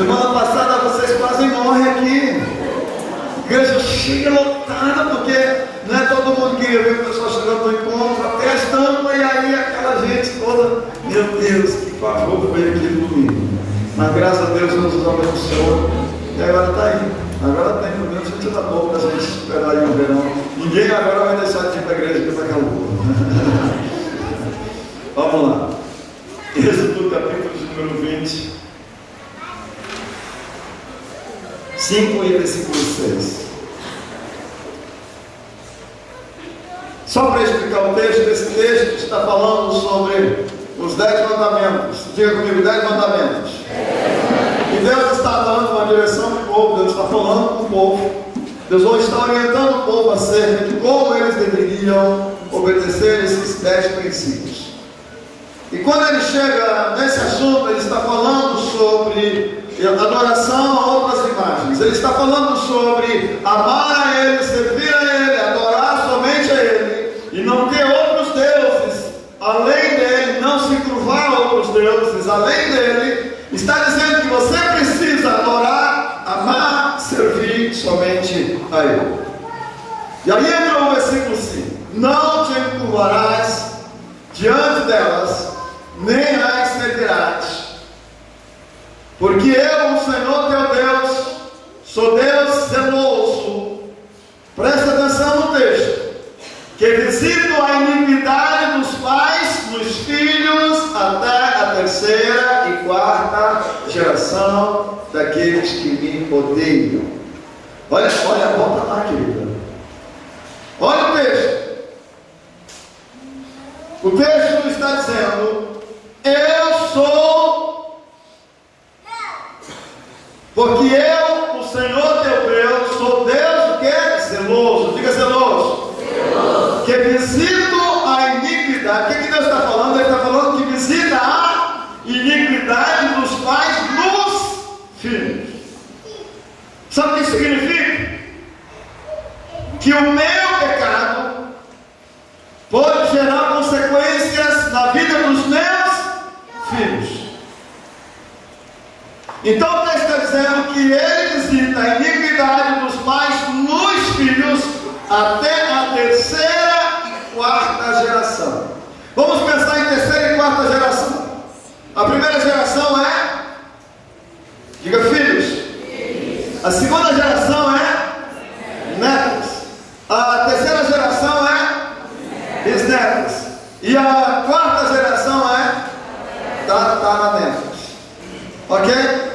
Semana passada vocês quase morrem aqui. Igreja cheia, lotada, porque não é todo mundo que queria ver o pessoal chegando no encontro, até as tampas, e aí aquela gente toda. Meu Deus, que pavor foi aqui no domingo. Mas graças a Deus nos abençoou. E agora está aí. Agora tem pelo menos gente da boa para a gente esperar aí o verão. Ninguém agora vai deixar de ir para a igreja que está calor. Vamos lá. Êxodo capítulo de número 20. 5 e versículo 6. Só para explicar o texto, esse texto está falando sobre os 10 mandamentos. Diga comigo, 10 mandamentos. E Deus está dando uma direção para o povo, Deus está falando com o povo. Deus hoje está orientando o povo acerca de como eles deveriam obedecer esses 10 princípios. E quando ele chega nesse assunto, ele está falando sobre adoração a outras imagens. Ele está falando sobre amar a Ele, servir a Ele, adorar somente a Ele, e não ter outros deuses além dele, não se curvar a outros deuses além dele. Está dizendo que você precisa adorar, amar, servir somente a Ele. E aí entra o versículo 5: não te curvarás diante delas, nem as servirás, porque eu, o Senhor teu Deus, sou Deus zeloso. Presta atenção no texto: que visito a iniquidade dos pais nos filhos até a terceira e quarta geração daqueles que me odeiam. Olha, volta lá, querida. Olha o texto. O texto está dizendo: eu sou, porque eu, o Senhor teu Deus, sou Deus o que? Zeloso. Diga zeloso. Zeloso. Que visito a iniquidade. O que Deus está falando? Ele está falando que visita a iniquidade dos pais nos filhos. Sabe o que isso significa? Que o meu pecado pode gerar consequências na vida dos meus filhos. Então o texto está dizendo que ele visita a iniquidade dos pais nos filhos até a terceira e quarta geração. Vamos pensar em terceira e quarta geração. A primeira geração é, diga, filhos. A segunda geração é netos. A terceira geração é bisnetos. E a quarta geração é tataranetos. Ok?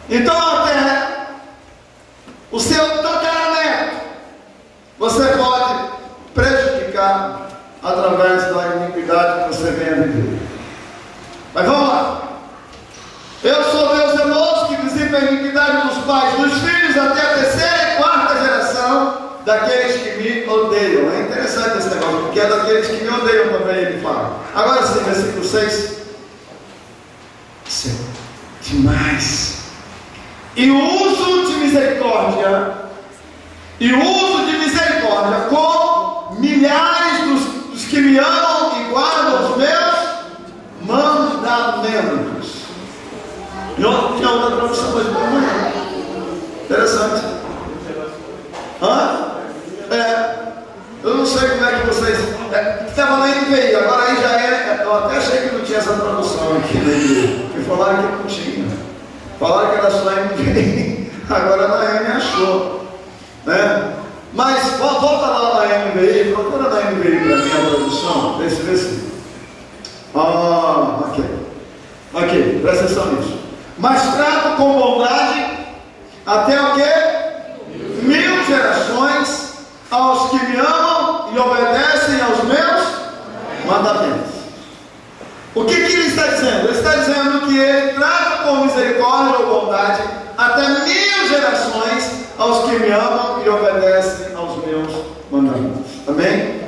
Então até o seu tataraneto você pode prejudicar através da iniquidade que você venha viver. Mas vamos lá. Eu sou Deus zeloso, que visita a iniquidade dos pais dos filhos até a terceira e quarta geração daqueles que me odeiam. É interessante esse negócio, porque é daqueles que me odeiam também, ele fala. Agora sim, versículo 6. Demais. E o uso de misericórdia, com milhares dos que me amam e guardam os meus mandamentos. Tinha outra tradução, mas não é. Interessante. Eu não sei como é que vocês. Estava na NVI, agora aí já é. Eu até achei que não tinha essa tradução aqui na NVI, porque falaram que não tinha. Falaram que era só a NVI, agora na M achou. Né? Mas volta lá na NVI, procura na NVI para mim a tradução, vê se. Ok, presta atenção nisso. Mas trato com bondade até o que? 1000 gerações aos que me amam e obedecem aos meus mandamentos. O que ele está dizendo? Ele está dizendo que ele trata com misericórdia ou bondade até 1000 gerações aos que me amam e obedecem aos meus mandamentos. Amém?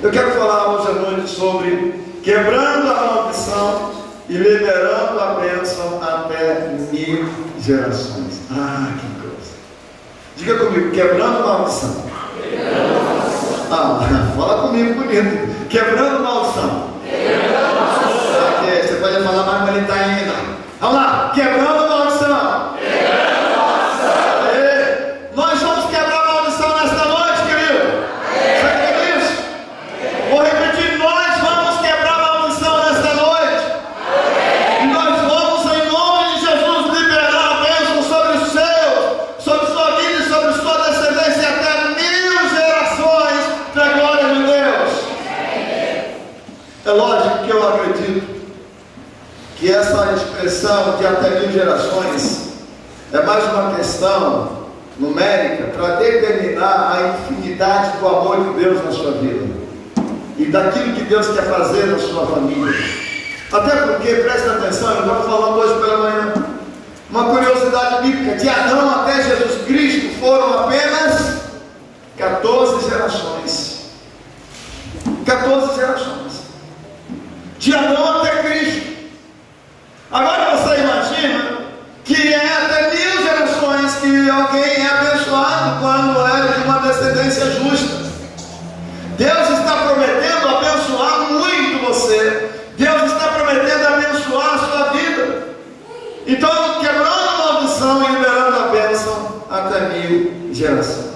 Eu quero falar hoje à noite sobre quebrando a maldição e liberando a bênção até 1000 gerações. Que coisa! Diga comigo, quebrando a maldição. Fala comigo bonito. Quebrando maldição. Você pode falar mais bonita ainda. Vamos lá, quebrando maldição. que essa expressão de até 1000 gerações é mais uma questão numérica para determinar a infinidade do amor de Deus na sua vida e daquilo que Deus quer fazer na sua família. Até porque, presta atenção, eu estava falando hoje pela manhã, uma curiosidade bíblica: de Adão até Jesus Cristo foram apenas 14 gerações. 14 gerações. De Adão até Cristo. Agora você imagina que é até 1000 gerações que alguém é abençoado quando é de uma descendência justa. Deus está prometendo abençoar muito você. Deus está prometendo abençoar a sua vida. Então, quebrando a maldição e liberando a bênção até 1000 gerações.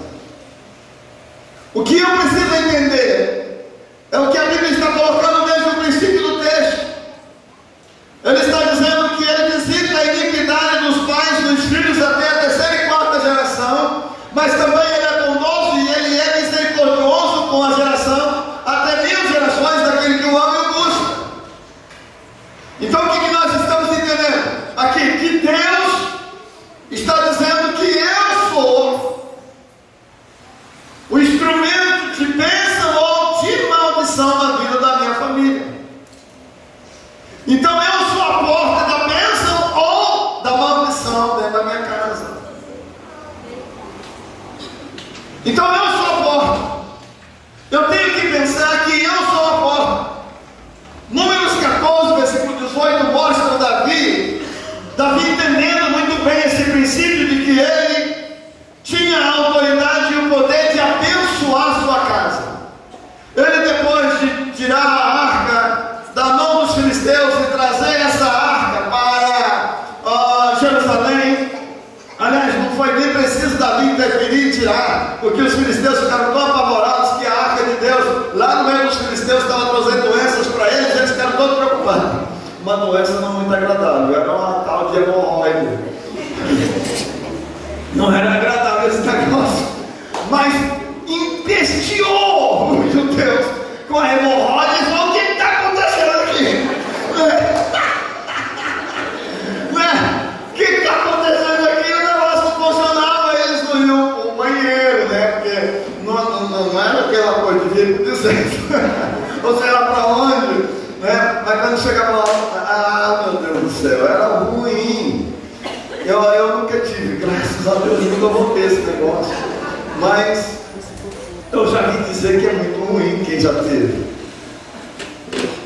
O que eu preciso entender é o que a Bíblia está colocando desde o princípio do texto. Ele está dizendo que ele visita a iniquidade dos pais dos filhos até a 3ª e 4ª geração, mas também ele é bondoso e ele é misericordioso com a geração até 1000 gerações daquele que o ama e o busca. Então o que nós estamos entendendo aqui? Que Deus está dizendo que eu sou o instrumento de bênção ou de maldição na vida da minha família. Então eu sou a porta da bênção ou da maldição dentro da minha casa. Então eu sou a porta. Eu tenho que pensar que eu sou a porta. Números 14, versículo 18 mostra Davi entendendo muito bem esse princípio de que ele tinha a autoridade e o poder de abençoar sua casa. Ele, depois de tirar a arca da mão dos filisteus e trazer essa arca para Jerusalém, aliás, não foi nem preciso Davi interferir e tirar, porque os filisteus ficaram tão apavorados que a arca de Deus, lá no meio dos filisteus, estava trazendo doenças para eles, eles ficaram todos preocupados. Uma doença não muito agradável, era uma tal de hemorroide. Não era agradável esse negócio, mas empesteou os judeus com a hemorroide e falou: o que está acontecendo aqui? O que está acontecendo aqui? O negócio funcionava, eles não iam para o banheiro, né? Porque não era aquela coisa de vir para o deserto, ou sei lá para onde, né? Mas quando chegava lá, meu Deus do céu, era ruim. Eu nunca tive, graças a Deus, nunca vou ter esse negócio. Mas eu já vi dizer que é muito ruim quem já teve.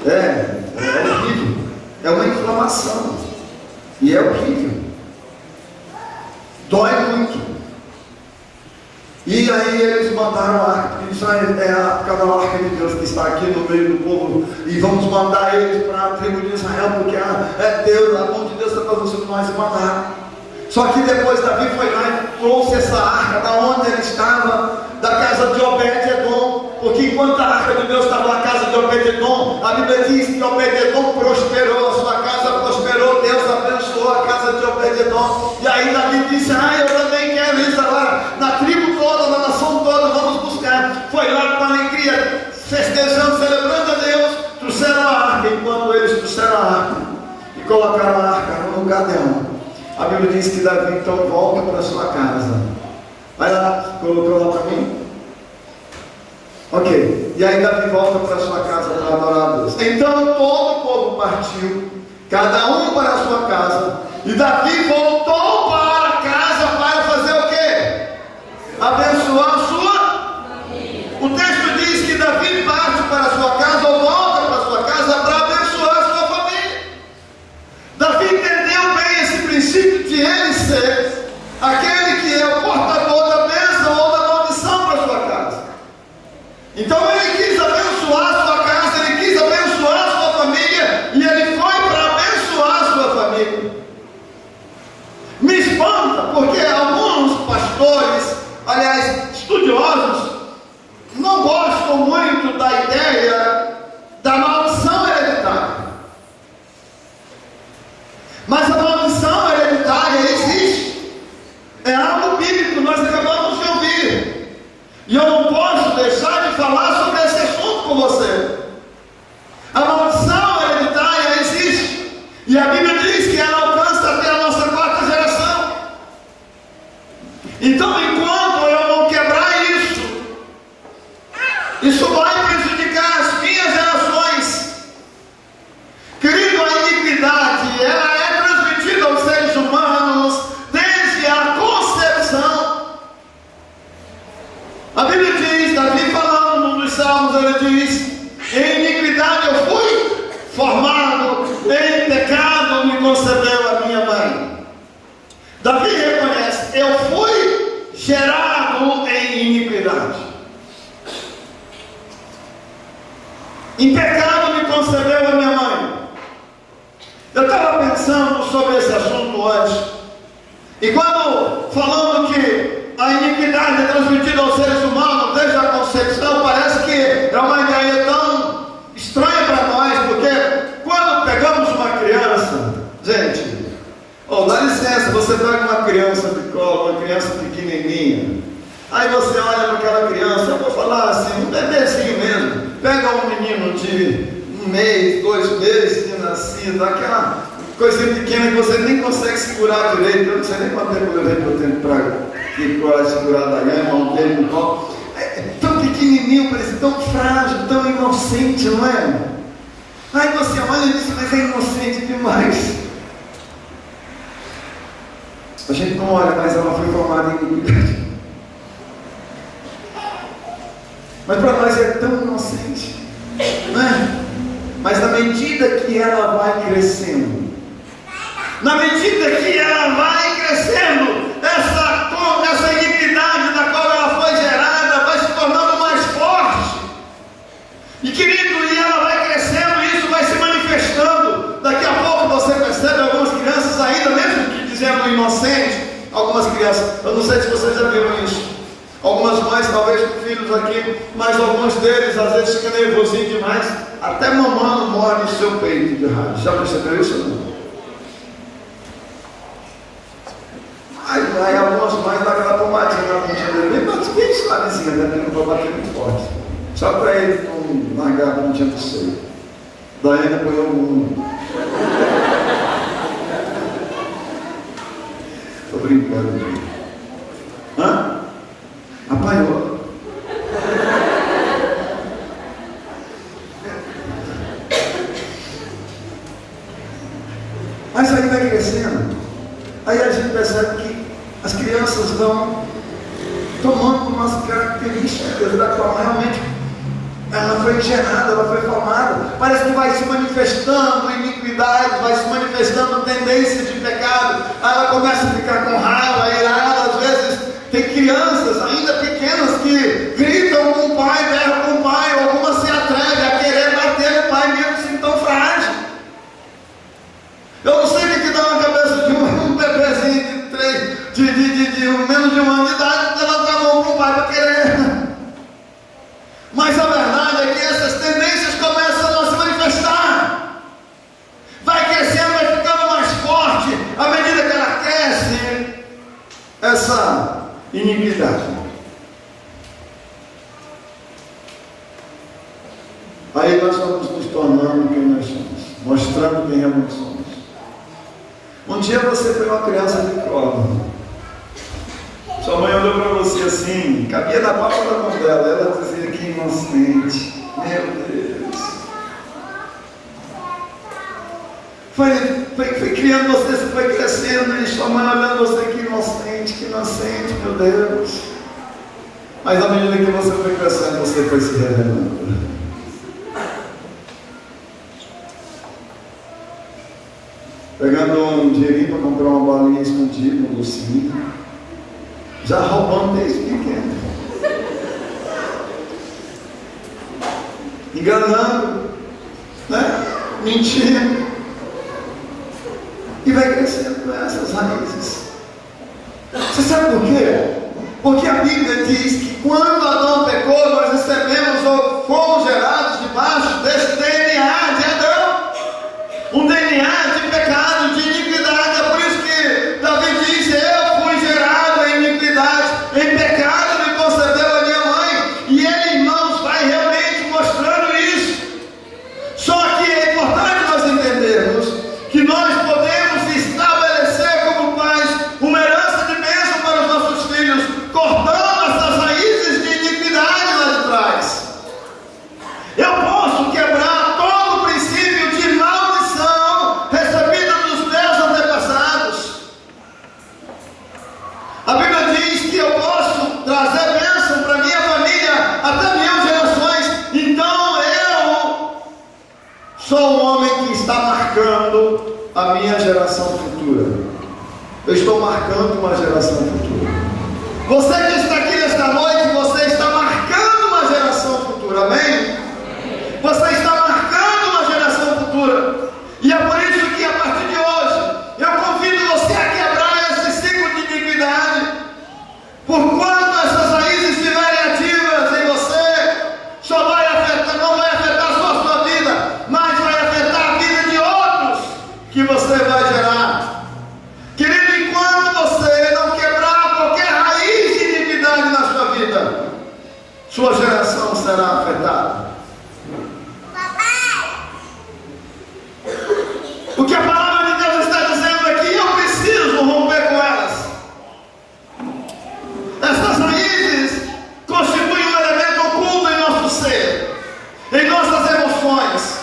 É horrível. É uma inflamação. E é horrível. Dói muito. E aí eles mandaram a arca. É aquela arca de Deus que está aqui no meio do povo. E vamos mandar eles para a tribo de Israel, porque é Deus, a mão de Deus está fazendo sobre nós, e mandaram. Só que depois Davi foi lá e trouxe essa arca da onde ele estava, da casa de Obed-Edom, porque enquanto a arca de Deus estava na casa de Obed-Edom, a Bíblia diz que Obed-Edom prosperou, a sua casa prosperou, Deus abençoou a casa de Obed-Edom. E aí Davi disse: eu também quero isso agora, na tribo toda, na nação toda, vamos buscar. Foi lá com alegria, festejando, celebrando a Deus, trouxeram a arca. Enquanto eles trouxeram a arca e colocaram a arca no lugar dela, a Bíblia diz que Davi então volta para sua casa. Vai lá, colocou lá para mim? Ok. E aí Davi volta para sua casa para adorar a Deus. Então todo o povo partiu, cada um para a sua casa. E Davi voltou para casa para fazer o quê? Abençoar a sua família. O texto diz que Davi parte para a sua casa ou volta para a sua casa para abençoar a sua família. Davi entendeu bem esse princípio de ele ser aquele que é o portador da bênção ou da maldição para a sua casa. Então ele quis abençoar a sua casa, ele quis abençoar a sua família, e ele foi para abençoar a sua família. Me espanta, porque alguns pastores, aliás, estudiosos, não gostam muito da ideia da maldição hereditária. Mas a maldição hereditária existe. É algo bíblico, nós acabamos de ouvir. E eu não posso deixar de falar sobre esse assunto com você. A maldição hereditária existe. E a Bíblia Então, enquanto eu não quebrar isso vai prejudicar as minhas gerações. Querido, a iniquidade, ela é transmitida aos seres humanos desde a concepção. A Bíblia diz, Davi falando num dos salmos, ele diz: em iniquidade eu fui formado, em pecado me concebeu a minha mãe. Davi reconhece: eu fui gerado em iniquidade. Em pecado me concebeu a minha mãe. Eu estava pensando sobre esse assunto hoje. E quando falando que a iniquidade é transmitida aos seres humanos desde a concepção, parece que é uma ideia tão estranha para nós, porque quando pegamos uma criança, gente, dá licença, você pega uma criança de colo, uma criança pequenininha, aí você olha para aquela criança, eu vou falar assim, um bebezinho mesmo, pega um menino de 1 mês, 2 meses de nascido, aquela coisinha pequena que você nem consegue segurar direito. Eu não sei nem quanto tempo eu levei para o tempo para segurar da ganha, um tempo no colo. É tão pequenininho, parece tão frágil, tão inocente, não é? Aí você olha e diz, mas é inocente demais. A gente não olha, mas ela foi formada em iniquidade. Mas para nós é tão inocente, não é? Mas na medida que ela vai crescendo, essa iniquidade da qual ela foi gerada vai se tornando mais forte. E querido, e ela vai crescendo, e isso vai se manifestando. Daqui a pouco você percebe algumas crianças ainda, mesmo que dizendo inocente, algumas crianças, eu não sei se vocês já viram isso. Algumas mães, talvez com filhos aqui, mas alguns deles às vezes ficam nervosinhos demais, até mamando morde no seu peito de raiva. Já percebeu isso ou não? Aí algumas mães dão aquela pomadinha na pontinha dele, bem suavezinha, né? Porque não vai bater muito forte, só para ele não largar a pontinha do seio. Daí ele apoiou o mundo. Estou brincando, gente. Apanhou. Mas aí vai crescendo. Aí a gente percebe que as crianças vão tomando umas características da qual realmente ela foi gerada, ela foi formada. Parece que vai se manifestando iniquidade, vai se manifestando tendência de pecado. Aí ela começa a ficar com raiva, irada. Às vezes tem crianças ainda pequenas que gritam com o pai, berram com o pai, ou algumas se atrevem a querer bater no pai mesmo assim tão frágil. Eu não sei o que dá na cabeça de um bebezinho de menos de 1 ano de idade, levantar a mão para o pai para querer. Mas a verdade é que essas tendências começam a se manifestar. Vai crescendo, vai ficando mais forte, à medida que ela cresce, essa iniquidade. Aí nós vamos nos tornando quem nós somos, mostrando quem realmente somos. Um dia você foi uma criança de colo. Sua mãe olhou para você assim, cabia na palma da mão dela, ela dizia: que inocente, meu Deus. Foi criando você, você foi crescendo, e sua mãe olhando você: que inocente, meu Deus. Mas à medida que você foi crescendo, você foi se revelando. Pegando um dinheirinho para comprar uma balinha escondida, um docinho, já roubando desde pequeno, enganando, né? Mentindo, e vai crescendo com essas raízes. Você sabe por quê? Porque a Bíblia diz que quando Adão pecou, nós recebemos ou fomos gerados debaixo desse DNA de Adão, um DNA de pecado, de iniquidade. É por isso que Davi diz: eu fui gerado em iniquidade, em pecado me concebeu a minha mãe. E ele, irmãos, vai realmente mostrando isso. Só que é importante nós entendermos que nós podemos estabelecer como pais uma herança de bênção para os nossos filhos, marcando a minha geração futura. Eu estou marcando uma geração futura. Você que está aqui nesta noite, você está marcando uma geração futura, amém? Você está marcando uma geração futura. E é por isso que a partir de hoje, eu convido você a quebrar esse ciclo de iniquidade. Porquanto essas raízes estiverem ativas em você, só vai afetar, não vai afetar só a sua vida, mas vai afetar a vida de outros que você vai gerar. Querido, enquanto você não quebrar qualquer raiz de iniquidade na sua vida, sua geração será afetada. O que a palavra de Deus está dizendo aqui, eu preciso romper com elas. Essas raízes constituem um elemento oculto em nosso ser, em nossas emoções.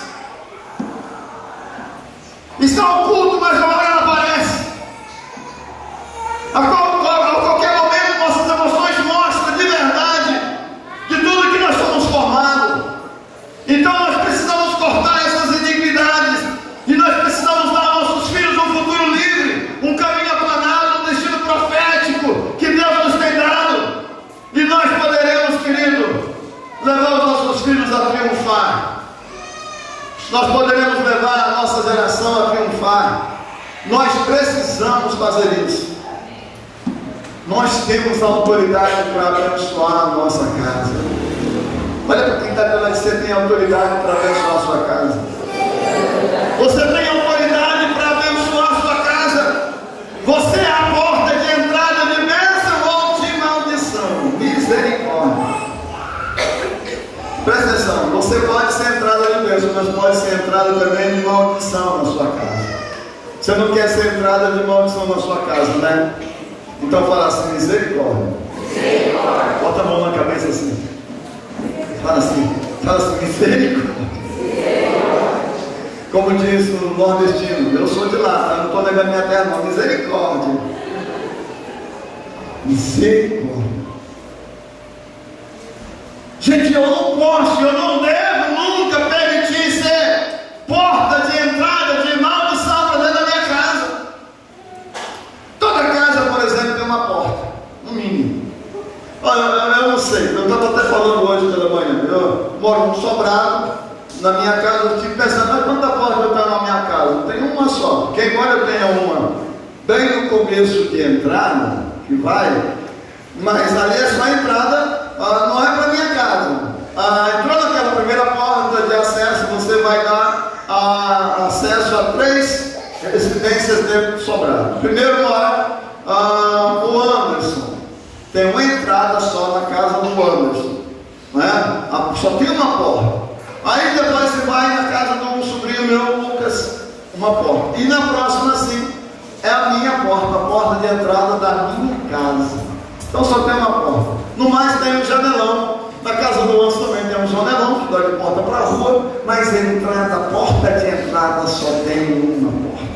Está oculto, mas uma hora ela aparece. A qualquer momento nossas emoções mostram de verdade de tudo que nós somos formados. Então nós precisamos cortar essas iniquidades. E nós precisamos dar aos nossos filhos um futuro livre, um caminho aplanado, um destino profético que Deus nos tem dado. E nós poderemos, querido, levar os nossos filhos a triunfar. Nós poderemos levar a nossa geração a triunfar. Nós precisamos fazer isso. Nós temos a autoridade para abençoar a nossa casa. Olha para quem está falando, você tem autoridade para abençoar a sua casa. Você tem autoridade para abençoar a sua casa. Você é a porta de entrada de bênção ou de maldição. Misericórdia. Presta atenção, você pode ser entrada de bênção, mas pode ser entrada também de maldição na sua casa. Você não quer ser entrada de maldição na sua casa, né? Então fala assim, misericórdia. Misericórdia. Bota a mão na cabeça assim. Fala assim, misericórdia. Como diz o nordestino, eu sou de lá, tá? Não estou negando minha terra não, misericórdia. Misericórdia. Gente, eu não posso, eu não devo nunca permitir ser porta de entrada de maldição para dentro da minha casa. Toda casa, por exemplo, tem uma porta, no mínimo. Olha, eu não sei, eu estava até falando hoje pela manhã, eu moro num sobrado. Na minha casa eu tive pensando, mas quanta porta eu tenho na minha casa? Eu tenho uma só, porque embora eu tenha uma bem no começo de entrada, que vai, mas ali é só a entrada, não é para minha casa. Entrou naquela primeira porta de acesso, você vai dar acesso a 3 residências dentro do sobrado. Primeiro mora o Anderson, tem uma entrada só na casa do Anderson, né? Só tem uma porta. Aí depois você vai na casa do sobrinho meu, Lucas, uma porta. E na próxima, sim, é a minha porta, a porta de entrada da minha casa. Então só tem uma porta. No mais tem um janelão. Na casa do Anso também tem um janelão, que dá de porta para a rua. Mas a porta de entrada só tem uma porta.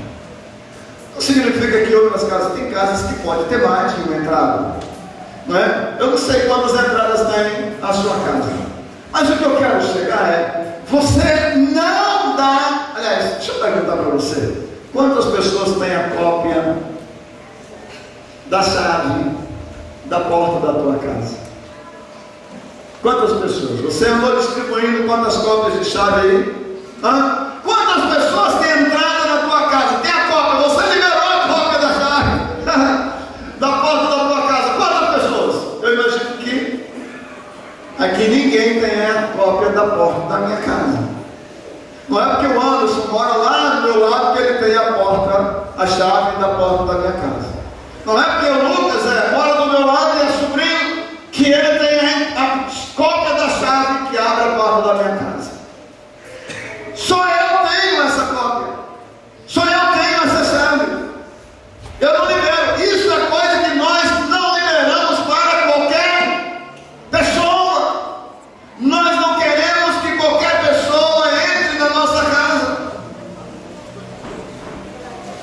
Não significa que outras casas, tem casas que pode ter mais de uma entrada. Não é? Eu não sei quantas entradas tem a sua casa. Mas o que eu quero chegar é, você não dá, aliás, deixa eu perguntar para você, quantas pessoas têm a cópia da chave da porta da tua casa? Quantas pessoas? Você andou distribuindo quantas cópias de chave aí? Quantas pessoas têm entrada na tua casa? Tem a cópia, você liberou a cópia da chave da porta da tua casa, quantas pessoas? Eu imagino que aqui ninguém tem a cópia da porta da minha casa. Não é porque o Anderson mora lá do meu lado que ele tem a chave da porta da minha casa. Não é porque o Lucas mora do meu lado e é sobrinho que ele tem a cópia da chave que abre a porta da minha casa. Só eu tenho essa cópia. Só eu tenho essa chave. Eu não libero. Isso é coisa que nós não liberamos para qualquer pessoa. Nós não queremos que qualquer pessoa entre na nossa casa.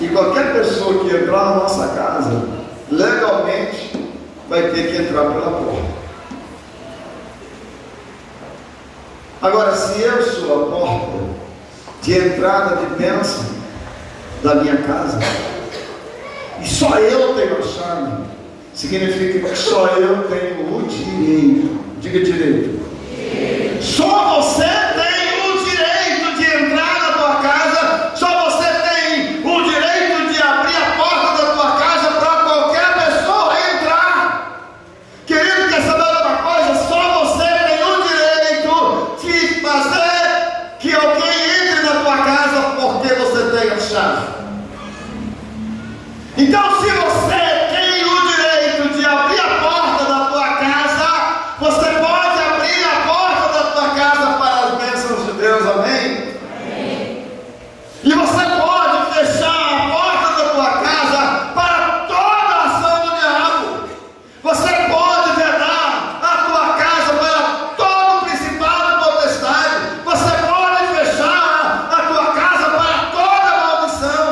E qualquer pessoa que entrar na nossa casa, legalmente, vai ter que entrar pela porta. Agora, se eu sou a porta de entrada de bênção, da minha casa, e só eu tenho a chave, significa que só eu tenho o direito. Diga direito. Só você tem o direito de entrar na tua casa, só você tem o direito de abrir a porta da tua casa para qualquer pessoa entrar. Querido, quer saber de uma coisa? Só você tem o direito de fazer que alguém entre na tua casa porque você tem a chave. Então, se você tem o direito de abrir a porta da tua casa, você pode abrir a porta da tua casa para as bênçãos de Deus, amém? Amém. E você pode fechar a porta da tua casa para toda a ação do diabo. Você pode vedar a tua casa para todo o principado e potestade. Você pode fechar a tua casa para toda a maldição.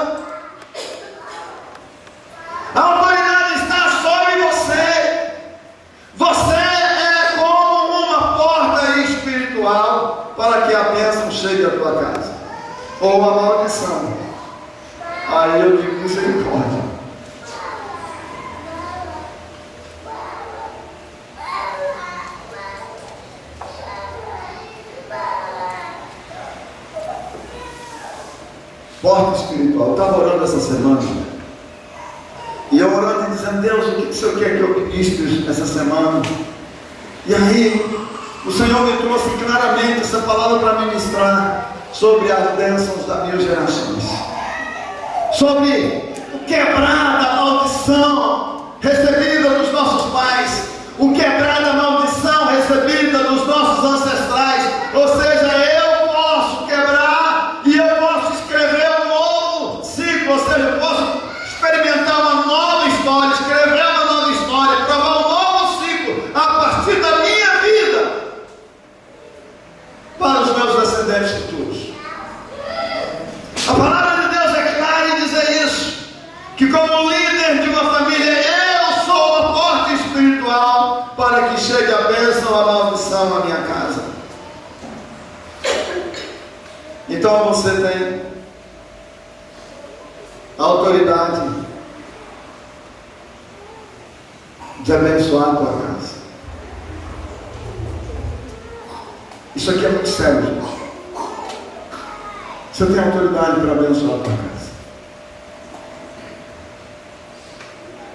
A autoridade está sobre você. Você é como uma porta espiritual para que a bênção chegue à tua casa, ou a maldição. Aí eu digo misericórdia. Porta espiritual. Eu estava orando essa semana. E eu orando e dizendo: Deus, o que o Senhor quer que eu ministre essa semana? E aí, o Senhor me trouxe claramente essa palavra para ministrar sobre as bênçãos das minhas gerações, sobre o quebrar da maldição recebida dos nossos pais, o quebrar da maldição recebida dos nossos ancestrais. Ou seja, eu posso quebrar e eu posso escrever um novo ciclo, ou seja, eu posso experimentar uma nova história, escrever uma nova história, provar um novo ciclo a partir da minha vida para os meus descendentes futuros. A palavra de Deus é clara em dizer isso, que como líder de uma família, eu sou uma porta espiritual para que chegue a bênção, a maldição na minha casa. Então você tem a autoridade de abençoar a tua casa. Isso aqui é muito sério, gente. Você tem autoridade para abençoar a tua casa.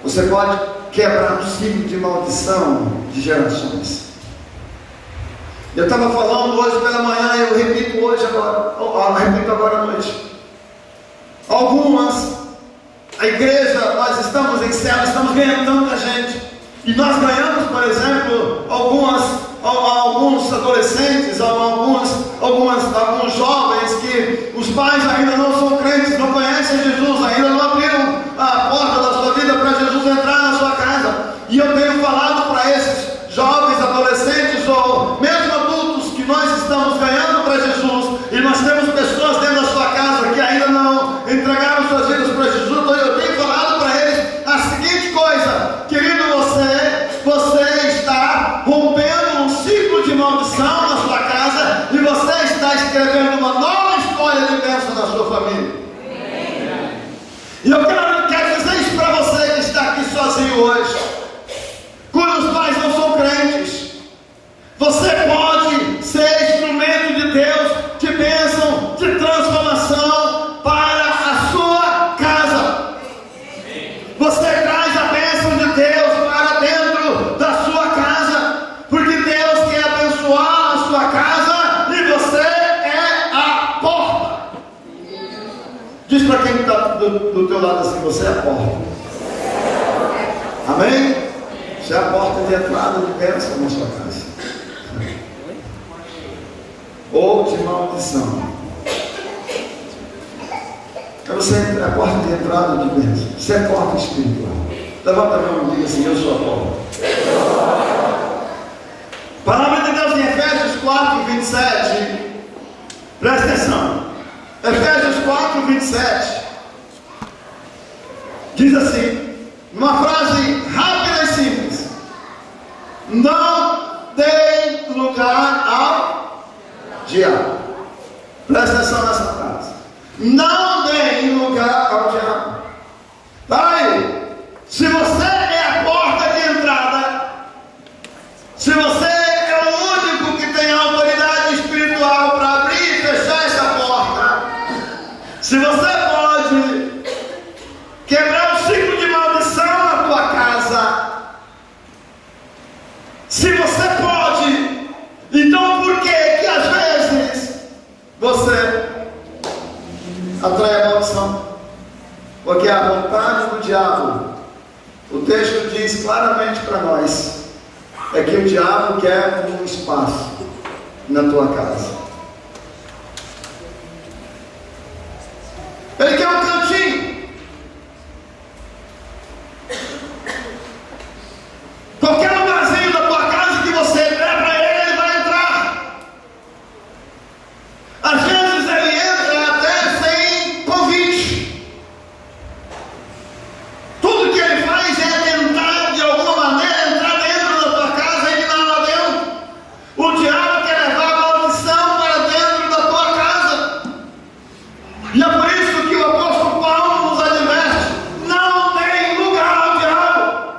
Você pode quebrar um ciclo de maldição de gerações. Eu estava falando hoje pela manhã, eu repito hoje agora, repito agora à noite. A igreja, nós estamos em céu, estamos ganhando tanta gente. E nós ganhamos, por exemplo, alguns adolescentes, alguns jovens que os pais ainda não são crentes, não conhecem Jesus, ainda não abriram a porta da sua vida para Jesus entrar na sua casa. E eu tenho falado para esses jovens, adolescentes ou mesmo adultos que nós estamos ganhando para Jesus, e nós temos pessoas dentro da sua casa que ainda não entregaram suas vidas para Jesus. Então eu tenho falado para eles a seguinte coisa: querido, você está rompendo um ciclo de maldição na sua casa, e você está escrevendo uma nova história de bênção na sua família. E eu quero dizer isso para você que está aqui sozinho hoje, cujos pais não são crentes. Você pode ser instrumento de Deus, de bênção, de transformação para a sua casa. Você traz a bênção de Deus para dentro da sua casa, porque Deus quer abençoar a sua casa e você é a porta. Diz para quem está do teu lado assim: você é a porta. Amém? Você é a porta de entrada de bênção na sua casa, ou de maldição. Você é a porta de entrada de bênção. Você é a porta espiritual. Levanta a mão e diga assim: eu sou a porta. Palavra de Deus em Efésios 4, 27. Presta atenção. Efésios 4, 27. Diz assim, uma frase rápida e simples: não dê lugar ao diabo. Presta atenção nessa frase. Não dê lugar diz claramente para nós é que o diabo quer um espaço na tua casa. Ele quer um cantinho. Qualquer lugarzinho da tua casa que você der para ele, ele vai entrar. Às vezes ele entra até sem convite. Tudo que ele faz é tentar de alguma maneira entrar dentro da tua casa e não lá dentro. O diabo quer levar a maldição para dentro da tua casa. E é por isso que o apóstolo Paulo nos adverte: não tem lugar ao diabo.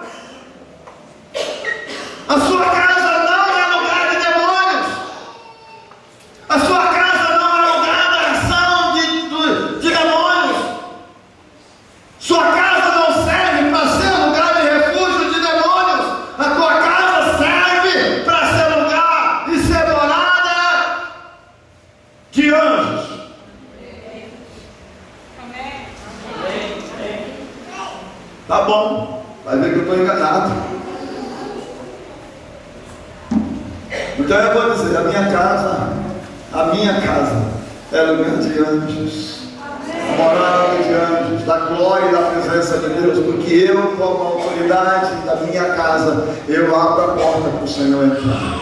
A sua casa não é lugar de demônios. A sua casa não é lugar da ação de demônios. Sua casa não serve para ser lugar de refúgio de demônios. A tua casa serve para ser lugar e ser morada de anjos. Tá bom, vai ver que eu estou enganado. Então eu vou dizer, a minha casa é lugar de anjos, morada de anjos, da glória e da presença de Deus, porque eu, como autoridade da minha casa, eu abro a porta para o Senhor entrar.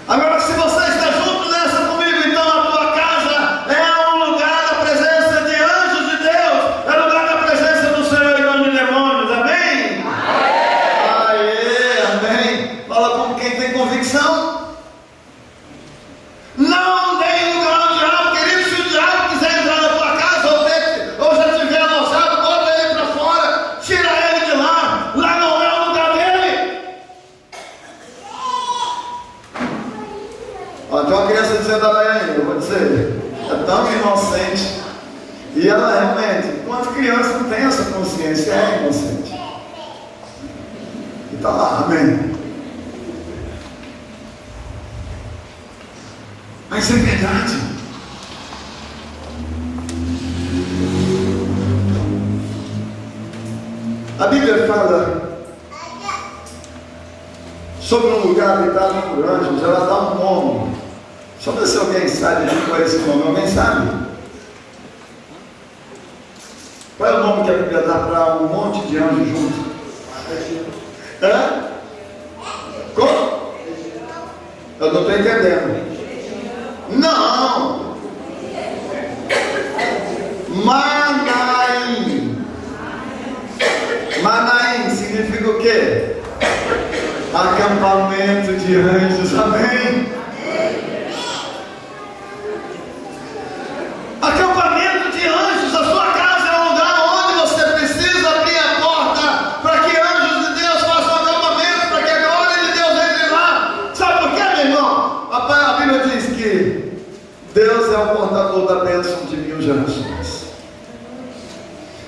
Agora, se você está junto nessa comigo, então a tua casa é um lugar da presença de anjos de Deus, é lugar da presença do Senhor e não de demônios, amém? Aê, amém. Fala como quem tem convicção. Não tem lugar ao diabo, querido. Se o diabo quiser entrar na tua casa ou já tiver alojado, bota ele para fora, tira ele de lá. Lá não é o lugar dele. Ó, tem uma criança dizendo a Daiane, eu vou dizer, é tão inocente. E ela realmente, enquanto criança, não tem essa consciência, é inocente. E está lá, amém. Mas é verdade. A Bíblia fala sobre um lugar habitado por anjos. Ela dá um nome. Só ver se alguém sabe qual é esse nome. Alguém sabe? Qual é o nome que a Bíblia dá para um monte de anjos juntos? Hã? Como? Eu não estou entendendo. Não! Manaim. Manaim significa o quê? Acampamento de anjos, amém? Acampamento de anjos. A sua casa é um lugar onde você precisa abrir a porta para que anjos de Deus façam acampamento, para que a glória de Deus entre lá. Sabe por quê, meu irmão? A Bíblia diz que Deus é o portador da bênção de 1000 gerações.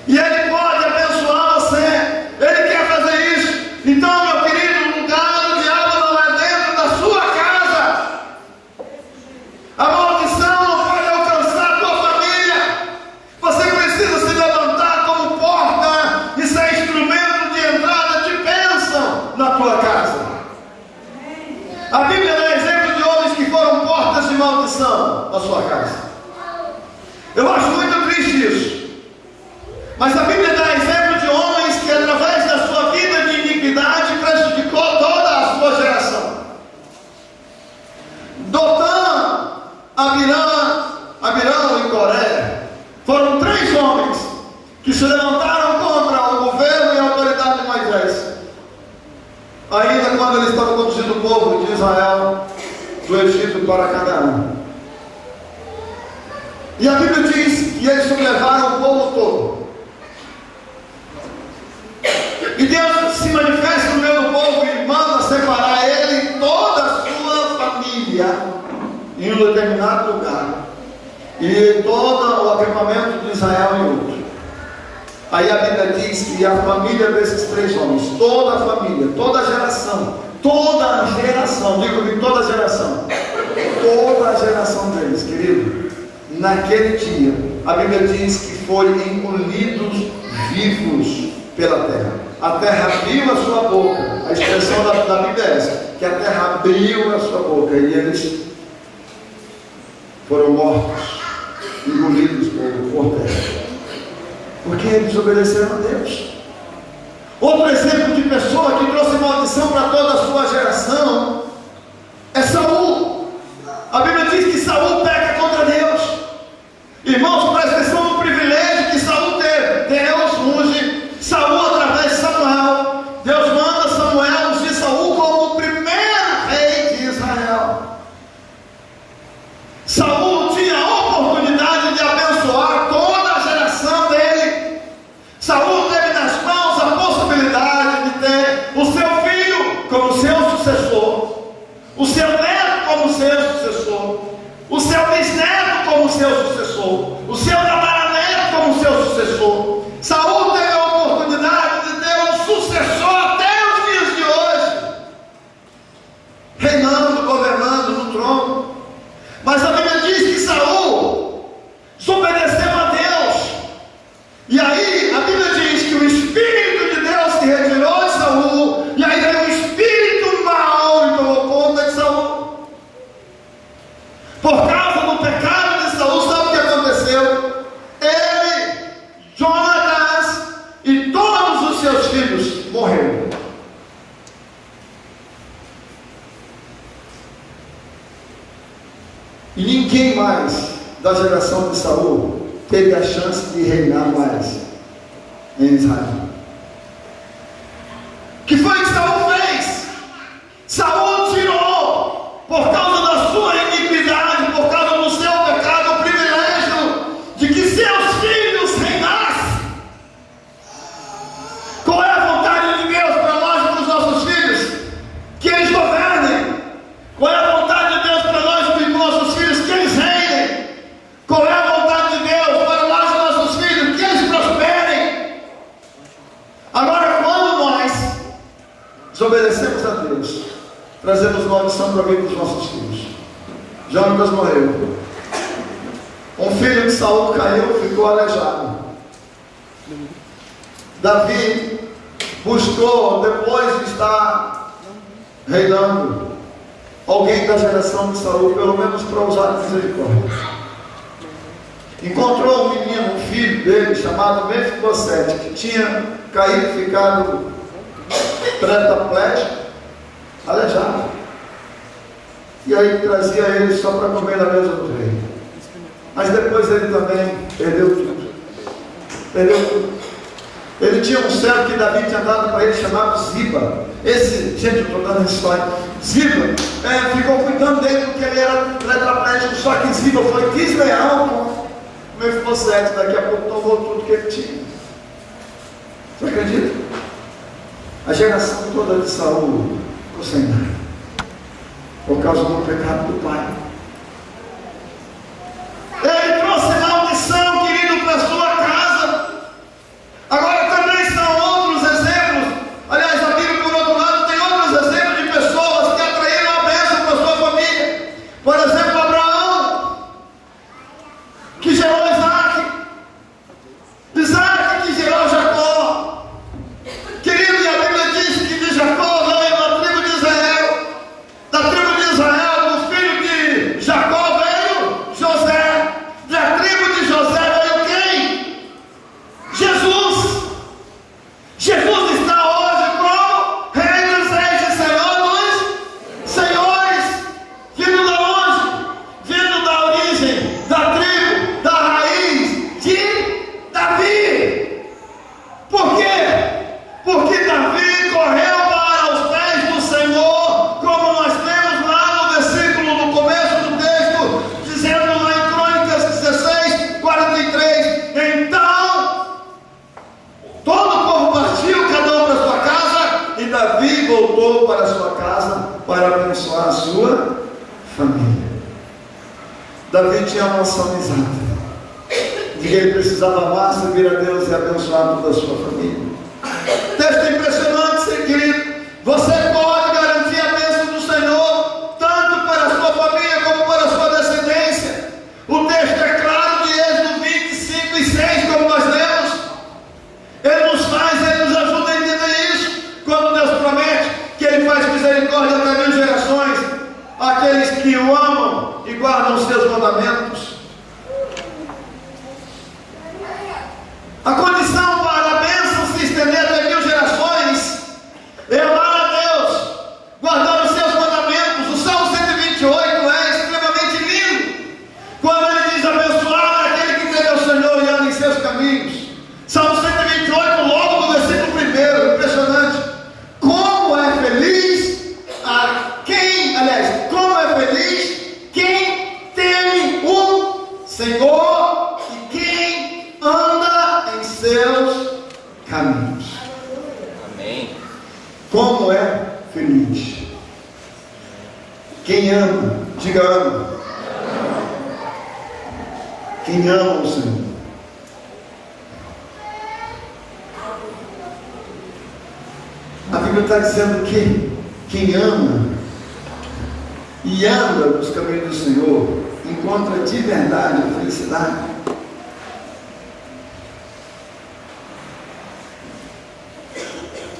E Ele pode abençoar você. Ele quer fazer isso. Então, meu querido, o lugar do diabo não é dentro da sua casa. A maldição não pode alcançar a tua família. Você precisa se levantar como porta e ser instrumento de entrada de bênção na tua casa. A Bíblia dá exemplo de homens que foram portas de maldição na sua casa. Eu acho muito triste isso. Mas a Bíblia dá exemplo de homens que através da sua vida de iniquidade prejudicou toda a sua geração. Dotã, Abirão e Coré foram 3 homens que se levantaram contra o governo e a autoridade de Moisés. Ainda quando eles estavam conduzindo o povo de Israel do Egito para Canaã. E a Bíblia diz que eles sublevaram o povo todo. E Deus se manifesta no meio do povo e manda separar ele e toda a sua família em um determinado lugar. E todo o acampamento de Israel em outro. Aí a Bíblia diz que a família desses 3 homens, toda a família, toda a geração, diga comigo, toda a geração deles, querido, naquele dia, a Bíblia diz que foram engolidos vivos pela terra. A terra abriu a sua boca. A expressão da Bíblia é essa, que a terra abriu a sua boca e eles foram mortos, engolidos por terra, porque eles desobedeceram a Deus. Outro exemplo de pessoa que trouxe maldição para toda a sua geração é Saul. A Bíblia diz que Saul peca contra Deus. Irmãos, presta atenção no privilégio que Saul teve. Deus unge Saul através de Samuel. Deus manda Samuel ungir Saul como o primeiro rei de Israel. Saul tinha a oportunidade de abençoar toda a geração dele. Saul teve nas mãos a possibilidade de ter o seu filho como seu sucessor, o seu neto como seu sucessor, o seu bisneto como seu sucessor, o seu tataraneto como seu sucessor. Saul teve a oportunidade de ter um sucessor até os dias de hoje, reinando, governando no trono. Mas a Bíblia diz que Saul desobedeceu a Deus. E aí a Bíblia diz que o Espírito de Deus se retirou de Saul, e aí veio um espírito mau e tomou conta de Saul. Por causa do pecado de Saul, sabe o que aconteceu? Ele, Jonatas e todos os seus filhos morreram. E ninguém mais da geração de Saul teve a chance de reinar mais em Israel. O que foi que Saul fez? Saul tirou, por causa da sua iniquidade, por causa do seu pecado, o privilégio de que seus filhos reinassem. Qual é a vontade de Deus para nós e para os nossos filhos? Que eles governem. Qual é a vontade de Deus para nós e para os nossos filhos? Que eles reinem. Qual é a vontade de Deus para nós e nossos filhos? Que eles prosperem. Agora, quando nós desobedecemos a Deus, trazemos maldição para a vida dos nossos filhos. Jonatas morreu. Um filho de Saul caiu, ficou aleijado. Davi buscou, depois de estar reinando, alguém da geração de Saul, pelo menos para usar a misericórdia. Encontrou um menino, um filho dele, chamado Mefibosete, que tinha caído, ficado tetraplégico, aleijado. E aí trazia ele só para comer na mesa do rei. Mas depois ele também perdeu tudo. Perdeu tudo. Ele tinha um servo que Davi tinha dado para ele, chamado Ziba. Esse, gente, eu estou dando a história. Ziba ficou cuidando dele porque ele era tetraplégico. Só que Ziba foi desleal com Mefibosete. Daqui a pouco tomou tudo que ele tinha. Você acredita? A geração toda de Saul ficou sem nada, por causa do pecado do pai. Ele trouxe maldição, querido, para a sua casa. Agora também são outros exemplos. Aliás, a Bíblia, por outro lado, tem outros exemplos de pessoas que atraíram a bênção para a sua família. Por exemplo, Abraão, que gerou Isaac. Isaac que gerou Jacó. Querido, e a Bíblia diz que de Jacó veio a tribo de Israel. Da tribo de Israel, do filho de Jacó veio José. Da tribo de José veio quem? Jesus. Jesus está hoje como Rei dos Reis e Senhor dos Senhores. Vindo da onde? Vindo da origem, da tribo, da raiz de Davi. Por quê? Porque Davi correu para os pés do Senhor, como nós temos lá no versículo, no começo do texto, dizendo lá em Crônicas 16, 43. Então, todo o povo partiu, cada um para sua casa, e Davi voltou para a sua casa para abençoar a sua família. Davi tinha uma noção exata de que ele precisava amar, servir a Deus e abençoar toda a sua família. Texto impressionante, querido. Você pode garantir a bênção do Senhor, tanto para a sua família como para a sua descendência. O texto é claro de Êxodo 25 e 6, como nós lemos. Ele nos Como é feliz quem ama, diga ama, quem ama o Senhor. A Bíblia está dizendo que quem ama e anda nos caminhos do Senhor encontra de verdade a felicidade.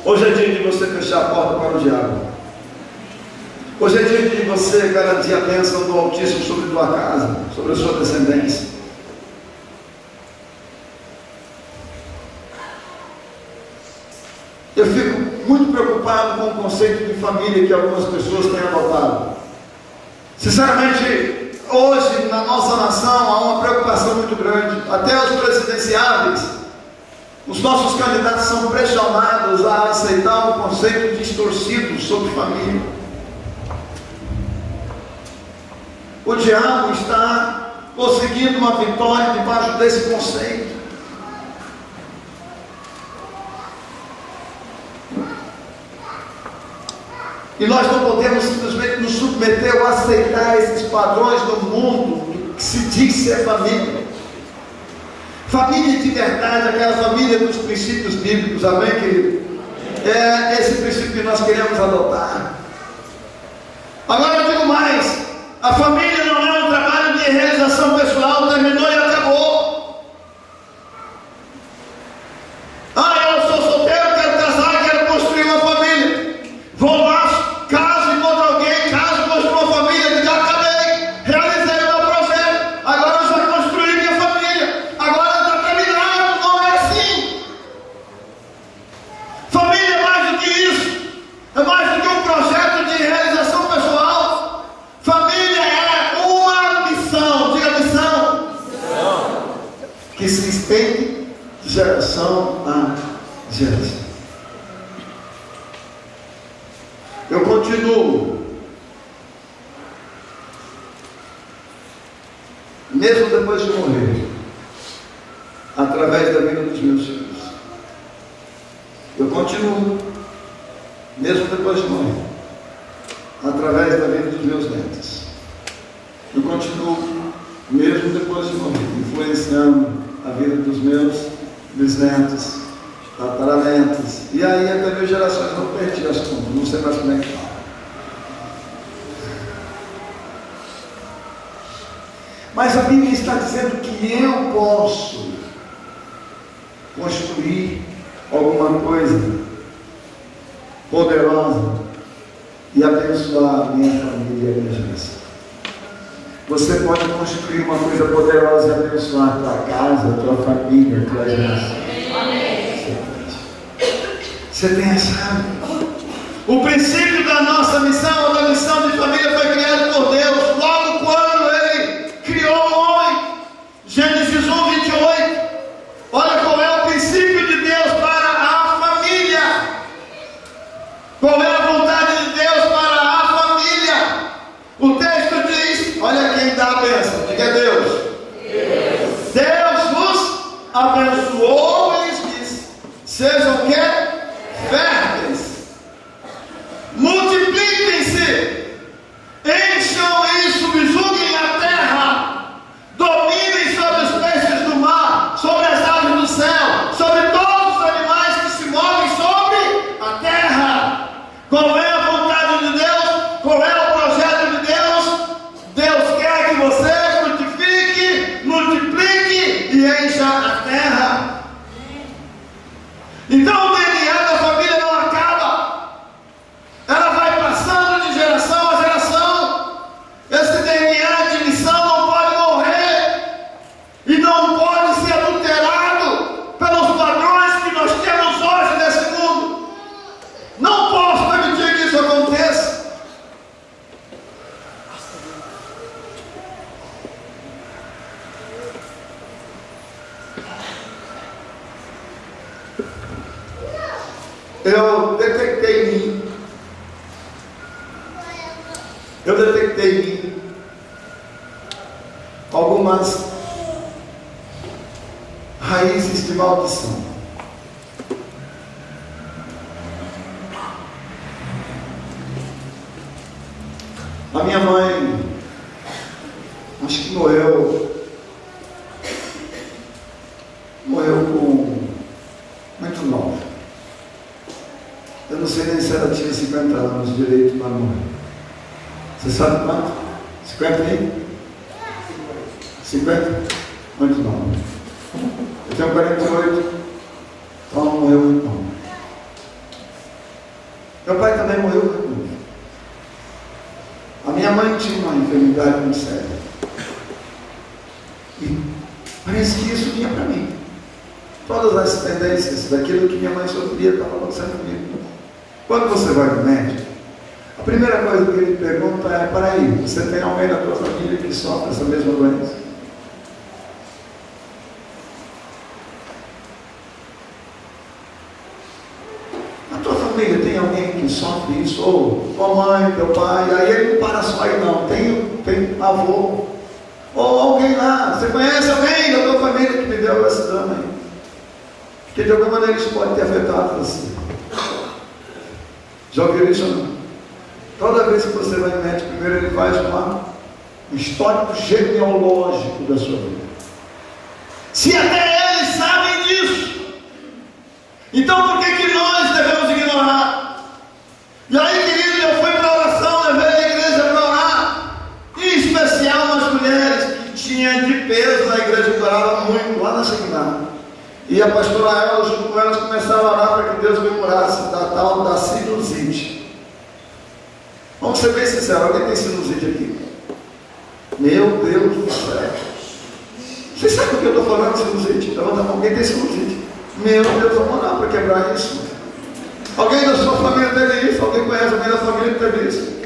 Hoje é dia de você fechar a porta para o diabo. Hoje é dia de você garantir a bênção do Altíssimo sobre a tua casa, sobre a sua descendência. Eu fico muito preocupado com o conceito de família que algumas pessoas têm adotado. Sinceramente, hoje na nossa nação há uma preocupação muito grande. Até os presidenciáveis, os nossos candidatos são pressionados a aceitar um conceito distorcido sobre família. O diabo está conseguindo uma vitória debaixo desse conceito. E nós não podemos simplesmente nos submeter ou aceitar esses padrões do mundo que se diz ser família. Família de verdade, aquela família dos princípios bíblicos, amém, querido? É esse princípio que nós queremos adotar. Agora eu digo mais: a família não é um trabalho de realização pessoal, terminou e acabou. Eu sou solteiro, quero casar, quero construir uma família. Vou lá, caso, encontro alguém, caso, construo uma família, já acabei, realizei o meu projeto, agora eu já construí minha família, agora está terminado. Não é assim. Família é mais do que isso, é mais do que um projeto de realização pessoal. Família é uma missão, diga missão, que se estende de geração a geração. Eu continuo, mesmo depois de morrer, através da vida dos meus filhos. Eu continuo, mesmo depois de morrer, através da vida dos meus netos. Eu continuo, mesmo depois de morrer, influenciando a vida dos meus bisnetos, tataranetos, e aí até mil gerações. Não perdi as contas, não sei mais como é que fala. Mas a Bíblia está dizendo que eu posso construir alguma coisa poderosa e abençoar a minha família e a minha geração. Você pode construir uma coisa poderosa e abençoar a tua casa, a tua família, a tua geração. Você tem a chave. O princípio da nossa missão, ou da missão de família, foi criado por Deus logo quando Ele criou o homem. Gênesis 1:28. Olha qual é o princípio de Deus para a família. Qual é a vontade de Deus para a família? O texto diz, olha quem dá a bênção, diga Deus. Deus vos abençoou e lhes disse: sejam o quê? Férteis, multipliquem-se, encham e subjuguem a terra, dominem sobre os peixes do mar, sobre as aves do céu, sobre todos os animais que se movem sobre a terra. Qual é a vontade de Deus? Qual é o projeto de Deus? Deus quer que você frutifique, multiplique e encha a terra. Então o DNA da família não acaba, ela vai passando de geração a geração. Esse DNA de missão não pode morrer e não pode ser adulterado pelos padrões que nós temos hoje nesse mundo. Não posso permitir que isso aconteça. Eu detectei em mim algumas raízes de maldição. A minha mãe, acho que morreu com muito nova. Eu não sei nem se ela tinha 50 anos direito para morrer. Você sabe quanto? 50 aí? 50? Muito nova. Eu tenho 48, então ela morreu muito nova. Meu pai também morreu muito novo. A minha mãe tinha uma enfermidade muito séria. E parece que isso vinha para mim. Todas as tendências daquilo que minha mãe sofria estavam acontecendo comigo. Quando você vai no médico, a primeira coisa que ele pergunta é: peraí, você tem alguém na tua família que sofre essa mesma doença? Na tua família tem alguém que sofre isso? Ou tua mãe, teu pai? Aí ele não para só aí não, tem avô. Ou alguém lá, você conhece alguém da tua família que me deu esse dano aí? Porque de alguma maneira isso pode ter afetado você. Já ouviram isso ou não? Toda vez que você vai no médico, primeiro ele faz um histórico genealógico da sua vida. Se até eles sabem disso, então por que nós devemos ignorar? E aí, querido, eu fui para a oração, levei a igreja para orar, em especial umas mulheres que tinham de peso na igreja, que oravam muito lá na seminária. E a pastora ela, junto com elas, começaram a orar para que Deus me curasse da tal da sinusite. Vamos ser bem sinceros, alguém tem sinusite aqui? Meu Deus do céu! Vocês sabem o que eu estou falando de sinusite? Levanta a mão, alguém tem sinusite? Meu Deus, vamos orar para quebrar isso. Alguém da sua família teve isso? Alguém conhece alguém da família que teve isso?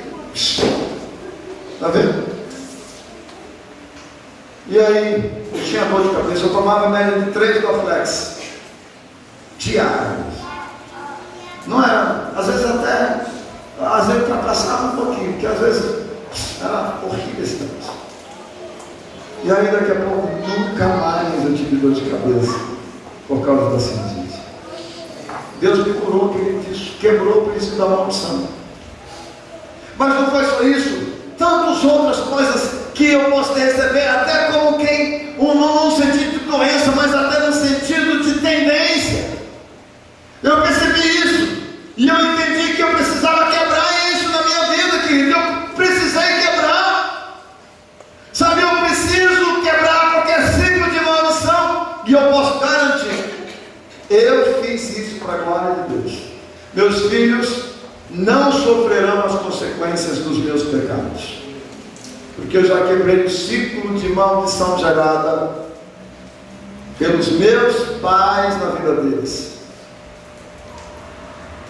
Está vendo? E aí, eu tinha dor de cabeça, eu tomava média de 3 Dorflex diários. Não era, às vezes ultrapassava um pouquinho, porque às vezes era horrível esse negócio. E aí daqui a pouco, nunca mais eu tive dor de cabeça por causa da sinusite. Deus me curou, querido, quebrou o princípio da maldição. Mas não foi só isso, tantas outras coisas que eu posso receber, até como quem, num sentido de doença, mas até no sentido de tendência. Eu percebi isso, e eu entendi que eu precisava quebrar isso na minha vida, querido. Eu precisei quebrar. Sabe, eu preciso quebrar qualquer ciclo de maldição, e eu posso garantir, eu fiz isso para a glória de Deus. Meus filhos não sofrerão as consequências dos meus pecados, porque eu já quebrei o ciclo de maldição gerada pelos meus pais na vida deles,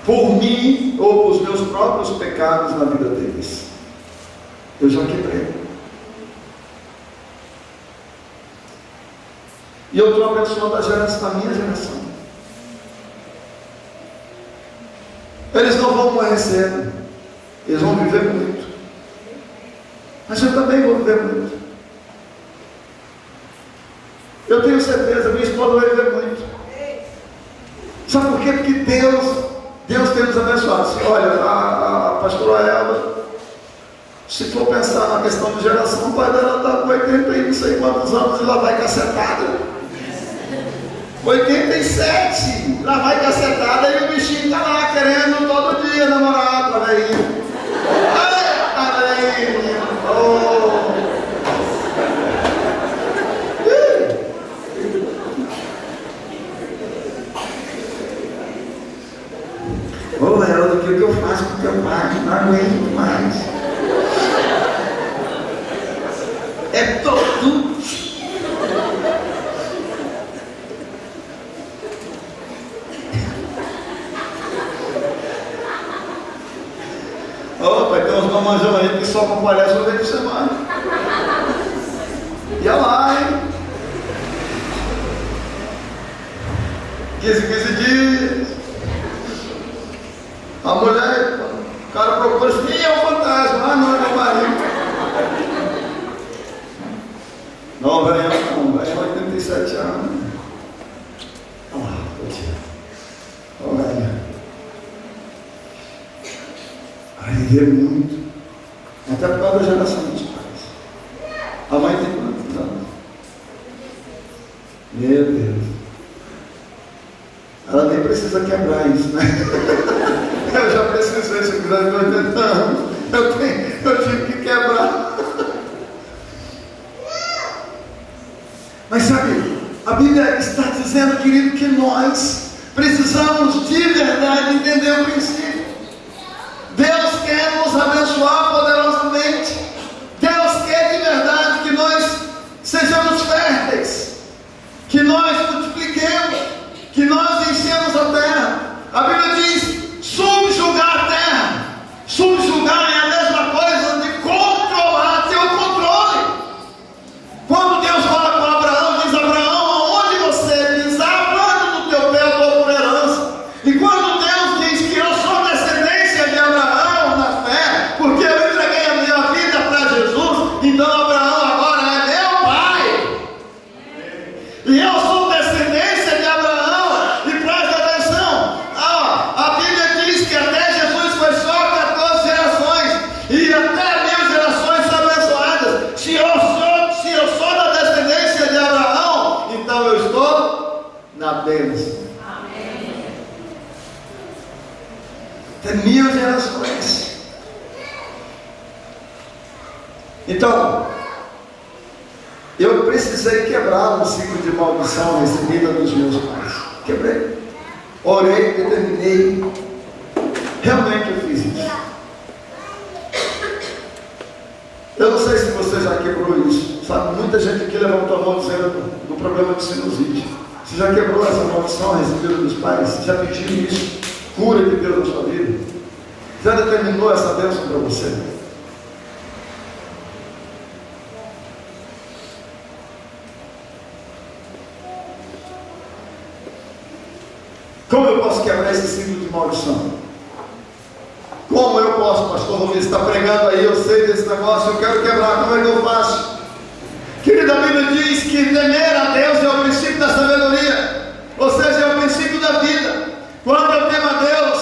por mim ou por os meus próprios pecados na vida deles. Eu já quebrei. E eu estou abençoando a minha geração. Eles não vão morrer cedo, eles vão viver muito. Mas eu também vou viver muito. Eu tenho certeza, minha esposa vai viver muito. Sabe por quê? Porque Deus tem nos abençoado. Olha, a pastora Elba, se for pensar na questão de geração, o pai dela está com 80 e não sei quantos anos e lá vai cacetada. 87, lá vai cacetada e o bichinho está lá querendo todo dia namorar com a velhinha. Ô Helder, o que eu faço com teu pai? Não aguento mais. É todo. Opa, tem uns mamãozão aí que só comparecem uma vez por semana. E olha lá, hein? 15 dias. A mulher, o cara procura assim, é um fantasma. Ah, não, é meu marido. Não, velho, 87 anos. Vai viver muito. Até por causa da geração dos pais. A mãe tem quantos anos? Meu Deus. Ela nem precisa quebrar isso, né? Eu já precisei, se eu quiser de 80 anos, eu tive que quebrar. Mas sabe, a Bíblia está dizendo, querido, que nós precisamos de verdade entender o princípio. Deus quer nos abençoar poderosamente. Deus quer de verdade que nós sejamos férteis, que nós multipliquemos, que nós enchemos a terra. A Bíblia diz: subjugar a terra. Subjugar é a mesma coisa de controlar, ter o controle. Quando Deus fala com Abraão, diz: Abraão, aonde você pisar, planta do teu pé, eu dou por herança. E quando Deus diz que eu sou descendência de Abraão na fé, porque eu entreguei a minha vida para Jesus, então Abraão agora é meu pai. E eu sou descendência de Abraão. E presta atenção, a Bíblia diz que até Jesus foi só 14 gerações, e até 1000 gerações são abençoadas. Se eu sou da descendência de Abraão, então eu estou na bênção. Até 1000 gerações. Então, eu precisei quebrar o ciclo de maldição recebida dos meus pais. Quebrei. Orei, determinei. Realmente eu fiz isso. Eu não sei se você já quebrou isso. Sabe, muita gente aqui levantou a mão dizendo do problema de sinusite. Você já quebrou essa maldição recebida dos pais? Você já pediu isso? Cura de Deus na sua vida? Já determinou essa bênção para você? Como eu posso quebrar esse ciclo de maldição? Como eu posso, pastor Luiz, está pregando aí, eu sei desse negócio, eu quero quebrar, como é que eu faço? Querida, a Bíblia diz que temer a Deus é o princípio da sabedoria, ou seja, é o princípio da vida. Quando eu temo a Deus,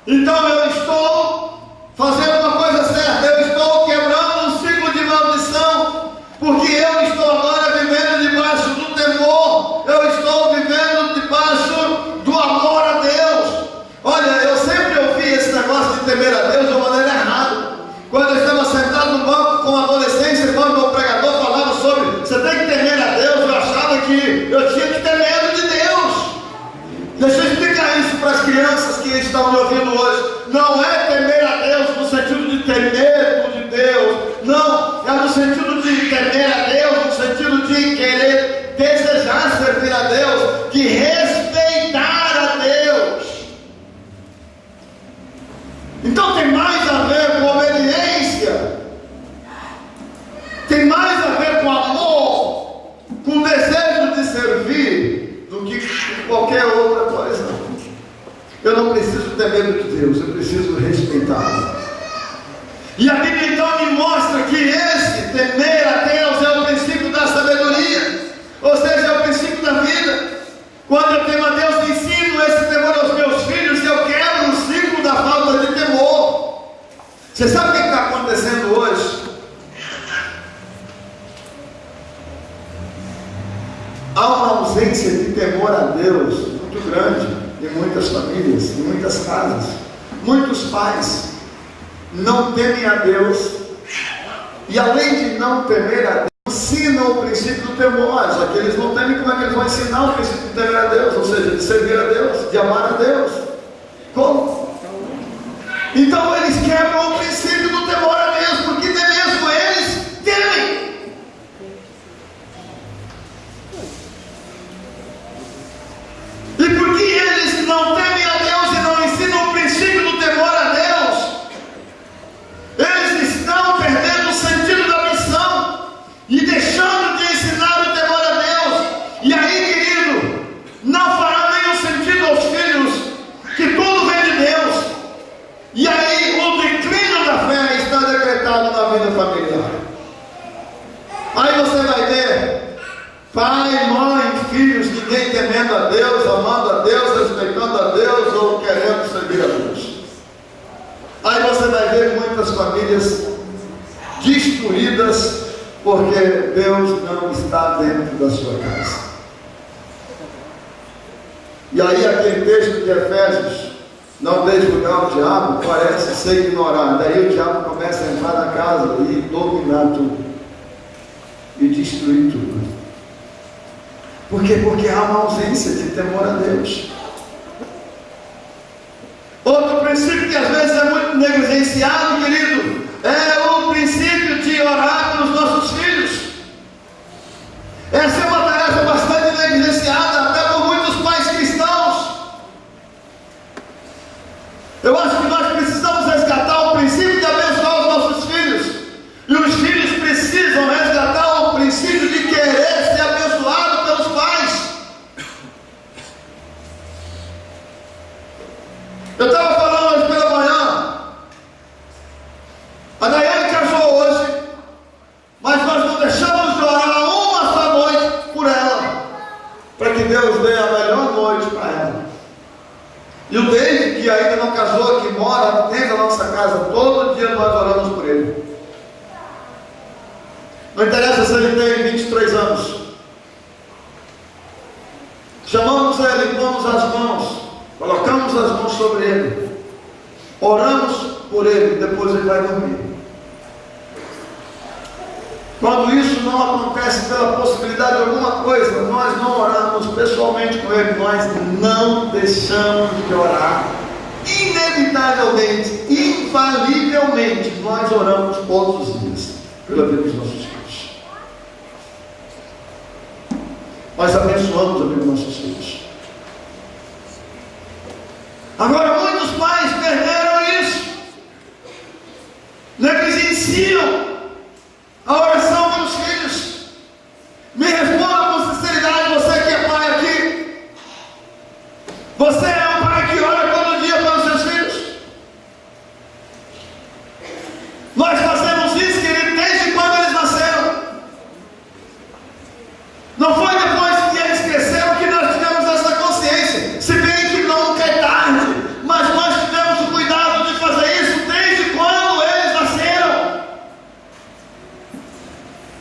então eu estou fazendo uma coisa certa, eu estou quebrando um ciclo de maldição, porque eu estou agora vivendo debaixo do temor, eu estou vivendo debaixo do amor a Deus. Olha, eu sempre ouvi esse negócio de temer a Deus de uma maneira errada. Quando eu estava sentado no banco com adolescência, quando o pregador falava sobre você tem que temer a Deus, eu achava que eu tinha que ter medo de Deus. Deixa eu explicar isso para as crianças que estão me ouvindo hoje. Não é temer a Deus no sentido de ter medo de Deus. Não, é no sentido de temer a Deus, no sentido de querer, desejar servir a Deus, de respeitar a Deus. Então tem mais a ver com obediência, tem mais a ver com amor, com desejo de servir, do que qualquer outra coisa. Eu não preciso ter medo de Deus, eu preciso respeitá-lo. E a Bíblia então me mostra que esse temer a Deus é o princípio da sabedoria, ou seja, é o princípio da vida. Quando eu temo a Deus, ensino esse temor aos meus filhos, e eu quebro o ciclo da falta de temor. Você sabe o que está acontecendo hoje? Há uma ausência de temor a Deus muito grande em muitas famílias, em muitas casas. Muitos pais não temem a Deus, e além de não temer a Deus, ensinam o princípio do temor. Já que eles não temem, como é que eles vão ensinar o princípio de temer a Deus? Ou seja, de servir a Deus, de amar a Deus. Como? Então eles quebram o princípio do temor a Deus, porque nem mesmo eles temem. E porque eles não temem a Deus e não ensinam o princípio do temor a Deus, eles estão perdendo o sentido da missão e deixando de ensinar o temor a Deus. E aí, querido, não fará nenhum sentido aos filhos que tudo vem de Deus. E aí o declínio da fé está decretado na vida familiar. Aí você vai ver pai, mãe, filhos, ninguém temendo a Deus, amando a Deus, respeitando a Deus ou querendo servir a Deus. Aí você vai ver muitas famílias destruídas, porque Deus não está dentro da sua casa. E aí aquele texto de Efésios, não deixe lugar ao diabo, parece ser ignorado. Daí o diabo começa a entrar na casa e dominar tudo, e destruir tudo. Por quê? Porque há uma ausência de temor a Deus. Outro princípio que às vezes é muito negligenciado, querido, é o princípio de orar pelos nossos filhos. Essa é uma tarefa bastante negligenciada até por muitos pais cristãos. Eu acho que nós precisamos resgatar o princípio de abençoar os nossos filhos, e os filhos precisam resgatar o princípio de querer ser abençoado pelos pais. Eu estava falando hoje pela manhã, a Daiane casou hoje, mas nós não deixamos de orar uma só noite por ela, para que Deus dê a melhor noite para ela. E o David, que ainda não casou, que mora dentro da nossa casa, todo dia nós oramos por ele. Não interessa se ele tem 23 anos, chamamos ele, impomos as mãos, colocamos as mãos sobre ele, oramos por ele, depois ele vai dormir. Quando isso não acontece pela possibilidade de alguma coisa, nós não oramos pessoalmente com ele, nós não deixamos de orar. Inevitavelmente, infalivelmente, nós oramos todos os dias pela vida dos nossos filhos. Nós abençoamos a vida dos nossos filhos. Agora, muitos pais perderam isso, negligenciam a oração pelos filhos. Me responda com sinceridade, você que é pai aqui. Você é um pai que ora todo dia pelos seus filhos? Nós fazemos isso, querido, desde quando eles nasceram. Não foi depois que eles cresceram que nós tivemos essa consciência. Se bem que nunca é tarde, mas nós tivemos o cuidado de fazer isso desde quando eles nasceram.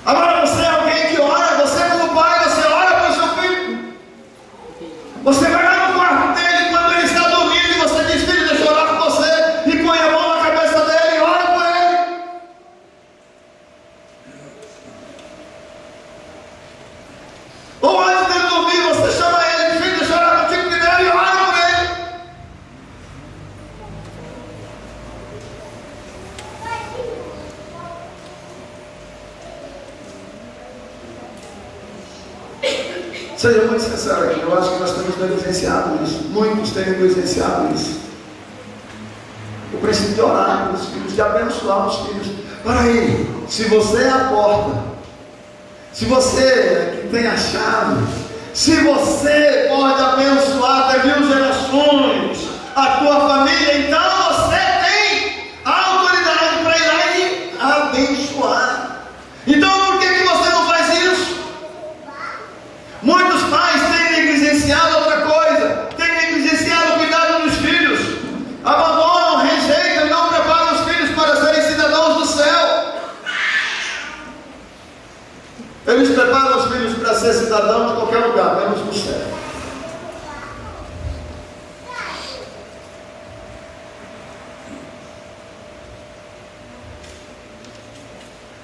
Agora você é alguém que ora, você como pai, você ora para o seu filho. Você vai lá no quarto dele quando ele está dormindo e você diz: filho, deixa eu orar por você, e põe a mão na cabeça dele e ora por ele. Ou antes dele dormir, você chama ele: filho, deixa eu orar contigo primeiro, e ora por ele. Seja muito sincero aqui, eu acho que nós temos negligenciado isso, muitos têm negligenciado isso. O princípio de orar pelos filhos, de abençoar os filhos. Para aí, se você é a porta, se você é que tem a chave, se você pode abençoar até 1000 gerações a tua família, então você tem a autoridade para ir lá e abençoar. Então por que você não faz isso? Muitos pais têm negligenciado outra coisa, têm negligenciado o cuidado dos filhos, abandonam, rejeitam e não preparam os filhos para serem cidadãos do céu. Eles preparam os filhos para ser cidadãos de qualquer lugar, menos no céu.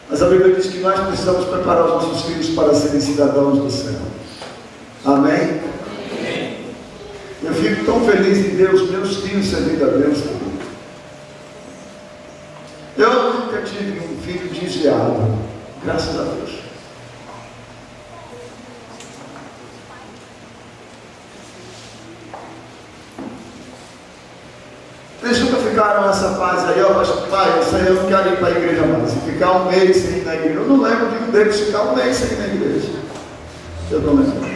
Mas a Bíblia diz que nós precisamos preparar os nossos filhos para serem cidadãos do céu. Amém? Eu fico tão feliz em Deus, meus filhos servindo a Deus. Eu nunca tive um filho desviado, graças a Deus. Eles nunca ficaram nessa fase aí, ó, mas pai, isso aí eu não quero ir para a igreja mais. Se ficar um mês sem ir na igreja, eu não lembro de um deles ficar um mês sem ir na igreja. Eu não lembro.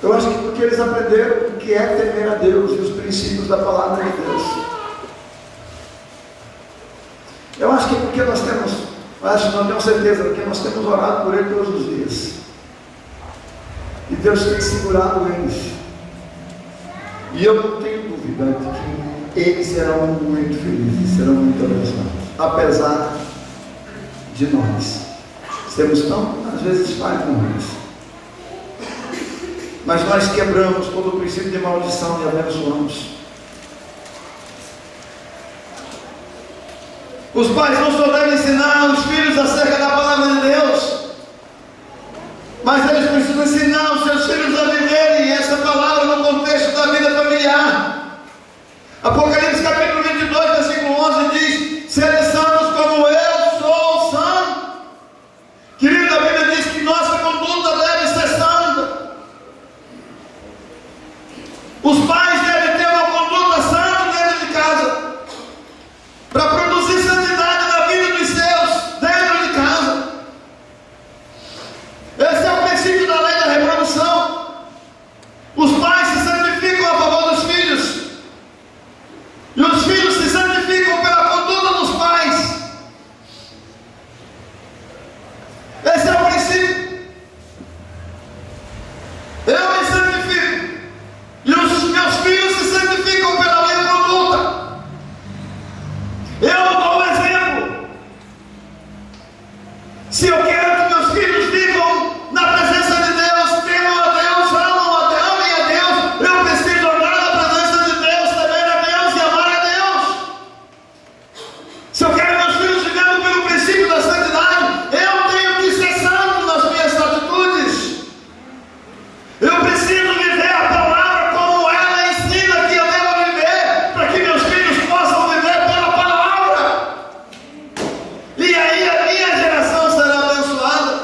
Eu acho que porque eles aprenderam o que é temer a Deus e os princípios da palavra de Deus. Eu acho que porque nós temos, não tenho certeza, porque nós temos orado por ele todos os dias. E Deus tem segurado eles. E eu não tenho dúvida de que eles serão muito felizes, serão muito abençoados, apesar de nós sermos tão, às vezes, falhos. Mas nós quebramos todo o princípio de maldição e abençoamos. Os pais não só devem ensinar os filhos acerca da palavra de Deus, mas eles precisam ensinar os seus filhos a viverem essa palavra no contexto da vida familiar. Apocalipse capítulo 22, versículo 11 diz: sede santos como eu sou santo. Querido, a Bíblia diz que nossa conduta deve ser santa. Os pais devem ter uma conduta santa dentro de casa, para produzir santidade na vida dos seus dentro de casa. Esse é o princípio da lei da reprodução. Os pais se santificam a favor dos filhos, e os filhos se santificam pela conduta dos pais. Esse é o princípio. Eu me santifico, e os meus filhos se santificam pela minha conduta. Eu dou um exemplo. Se eu quero que meus filhos vivam na presença de Deus, temam a Deus, amem a Deus, eu preciso andar na presença de Deus, temer a Deus e amar a Deus. Se eu quero meus filhos vivendo pelo princípio da santidade, eu tenho que ser santo nas minhas atitudes. Eu preciso viver a palavra como ela ensina que eu devo viver, para que meus filhos possam viver pela palavra. E aí a minha geração será abençoada.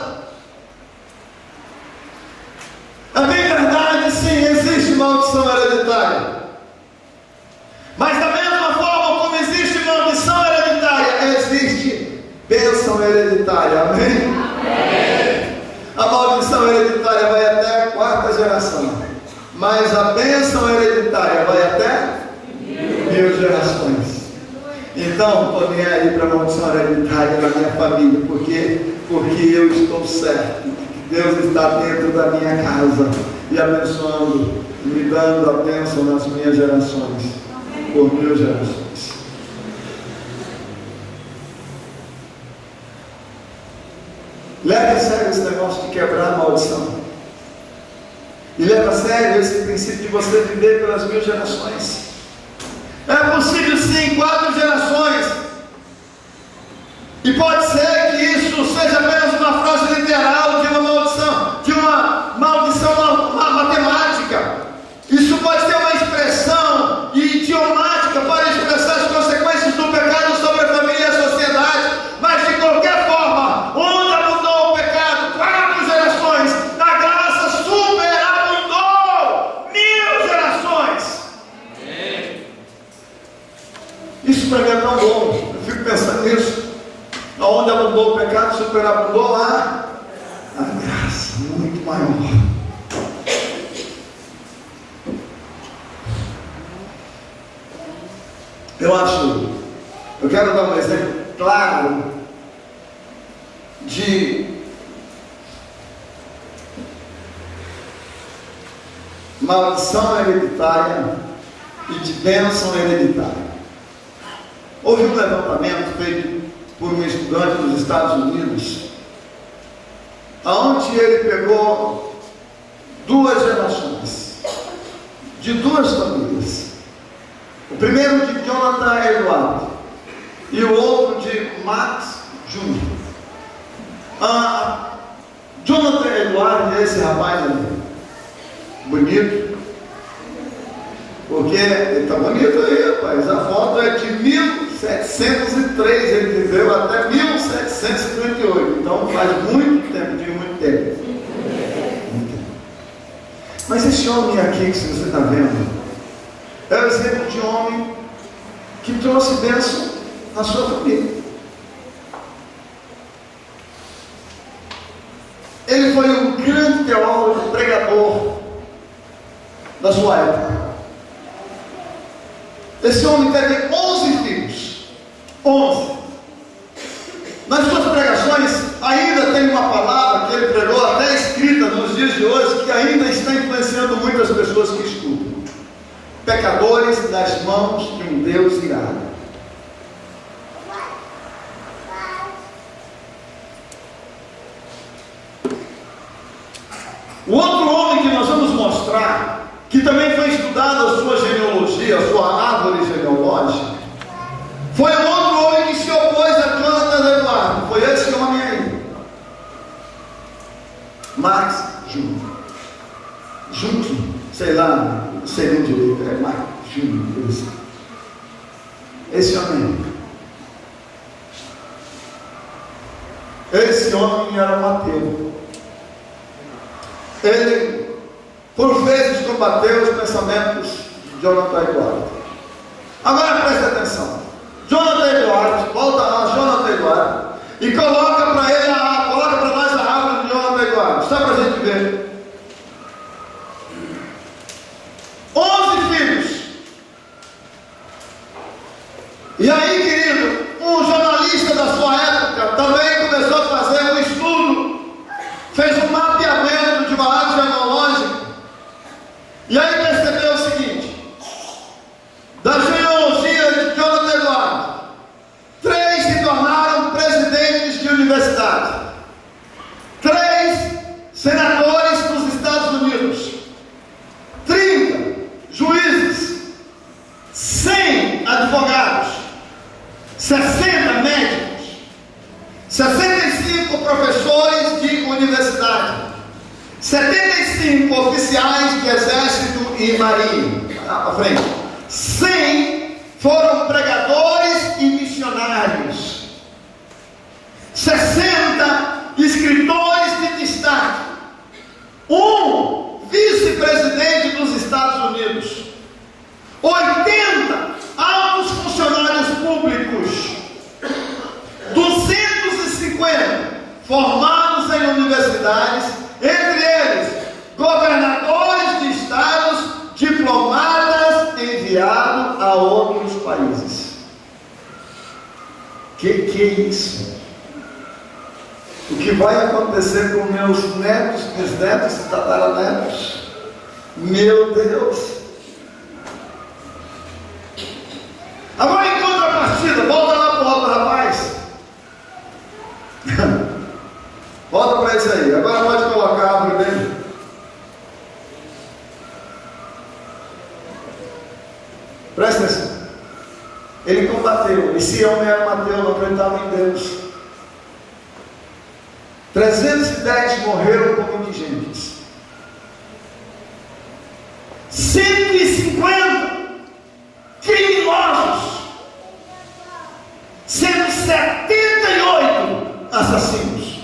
É bem verdade, sim, existe maldição hereditária. Mas da mesma forma como existe maldição hereditária, existe bênção hereditária. Amém? Amém. A maldição hereditária vai até a quarta geração, mas a bênção hereditária vai até 1000 gerações. Então, estou nem aí para a maldição hereditária na minha família, porque eu estou certo que Deus está dentro da minha casa e abençoando, me dando a bênção nas minhas gerações, por 1000 gerações. Leve a sério esse negócio de quebrar a maldição. E leve a sério esse princípio de você viver pelas 1000 gerações. É possível sim, 4 gerações. E pode ser que isso seja apenas uma frase literal de uma maldição matemática. Isso pode ser uma expressão idiomática para expressar as consequências do pecado sobre a família e a sociedade. Mas de qualquer forma, onde abundou o pecado, 4 gerações, a graça superabundou 1000 gerações. Isso para mim é tão bom. Eu fico pensando nisso. Onde abundou o pecado, superabundou a graça, muito maior. Eu quero dar um exemplo claro de maldição hereditária e de bênção hereditária. Houve um levantamento feito por um estudante nos Estados Unidos, onde ele pegou 2 gerações de 2 famílias. O primeiro de Jonathan Edward e o outro de Max Jr. Jonathan Edward, esse rapaz ali, bonito, porque ele está bonito aí, rapaz. A foto é de 1703, ele viveu até 1738, então faz muito tempo, de muito tempo. Mas esse homem aqui que você está vendo é o exemplo de um homem que trouxe bênção na sua família. Ele foi um grande teólogo, pregador da sua época. Esse homem teve 11 filhos. 11. Nas suas pregações ainda tem uma palavra que ele pregou até escrita nos dias de de hoje que ainda está influenciando muitas pessoas que escutam. Pecadores nas mãos de um Deus irado. O outro homem que nós vamos mostrar, que também foi estudado a sua genealogia, a sua árvore genealógica, foi um outro homem que se opôs a Jonathan Eduardo. Foi esse homem aí, Marx Júnior. Sei lá, não sei nem direito, é Marx Júnior. Esse homem aí. Esse homem era um ateu. Ele, por vezes, combateu os pensamentos de Jonathan Eduardo. Agora preste atenção. Jonathan Eduardo, volta lá, Jonathan Eduardo, e coloca para ele coloca para nós a árvore de Jonathan Eduardo, só para a gente ver. 11 filhos. E aí, querido, um jornalista da sua época também começou a fazer um estudo, fez um mapeamento de uma árvore genealógica, e aí percebeu o seguinte: da genealogia de Jonathan Eduardo, 3 se tornaram presidentes de universidade, 3 senadores dos Estados Unidos, 30 juízes, 100 advogados, 60 médicos, 65 professores de universidade, 75 oficiais de exército e marinha. À frente. 100 foram pregadores e missionários. 60 escritores de destaque. Um vice-presidente dos Estados Unidos. 80 altos funcionários públicos. 250 formados em universidades, entre eles governadores de estados, diplomatas enviados a outros países. Que é isso? O que vai acontecer com meus netos, bisnetos e tataranetos? Meu Deus! Agora, em contrapartida, volta lá para o outro rapaz. Volta para isso aí. Agora pode colocar a árvore dele. Presta atenção. Ele combateu. Esse homem era um ateu, não acreditava em Deus. 310 morreram como indigentes. 150 criminosos, sendo 78 assassinos.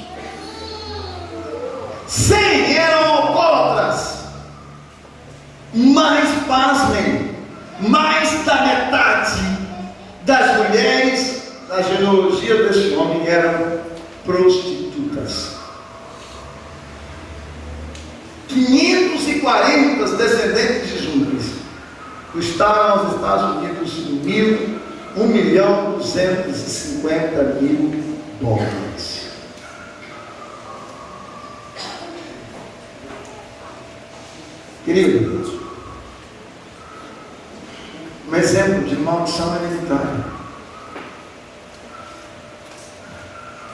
100 eram alcoólatras. Mas, pasmem, mais da metade das mulheres da genealogia desse homem eram prostitutas. 540 descendentes de Judas custaram aos Estados Unidos $1.250.000. Querido, um exemplo de maldição hereditária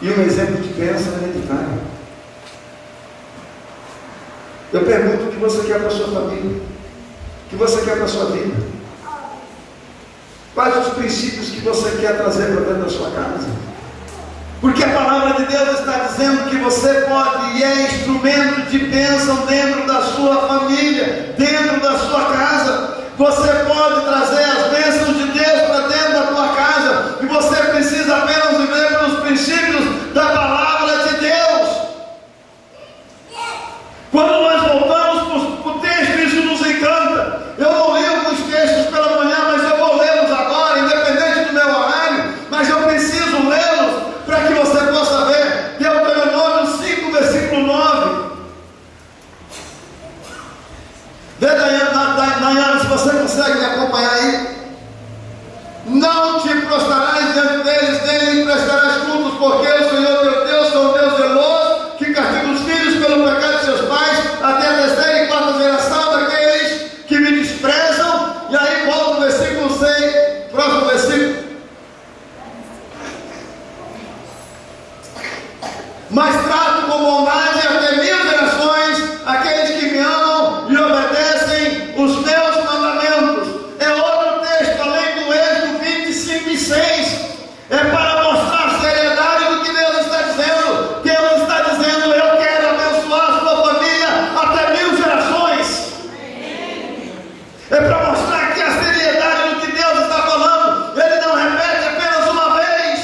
e um exemplo de bênção hereditária. Eu pergunto o que você quer para a sua família, o que você quer para a sua vida, quais os princípios que você quer trazer para dentro da sua casa, porque a palavra de Deus está dizendo que você pode e é instrumento de bênção dentro da sua família, dentro da sua casa. Você pode trazer as bênçãos de Deus para dentro da tua casa, e você precisa apenas viver pelos princípios da palavra de Deus. Quando nós voltamos para o texto, isso nos encanta. Eu não li alguns textos pela manhã, mas eu vou lê-los agora, independente do meu horário, mas eu preciso lê-los para que você possa ver. Deuteronômio 5, versículo 9. Vê, Dayana, se você consegue me acompanhar aí. Não te prostrarás diante deles, nem lhe prestarás cultos, porque o Senhor teu Deus é um Deus zeloso, que castiga os filhos pelo pecado de seus pais, até mas trato com bondade até 1000 gerações aqueles que me amam e obedecem os meus mandamentos. É outro texto, além do Êxodo 25:6. É para mostrar a seriedade do que Deus está dizendo. Deus está dizendo: eu quero abençoar a sua família até 1000 gerações. É para mostrar que a seriedade do que Deus está falando, Ele não repete apenas uma vez.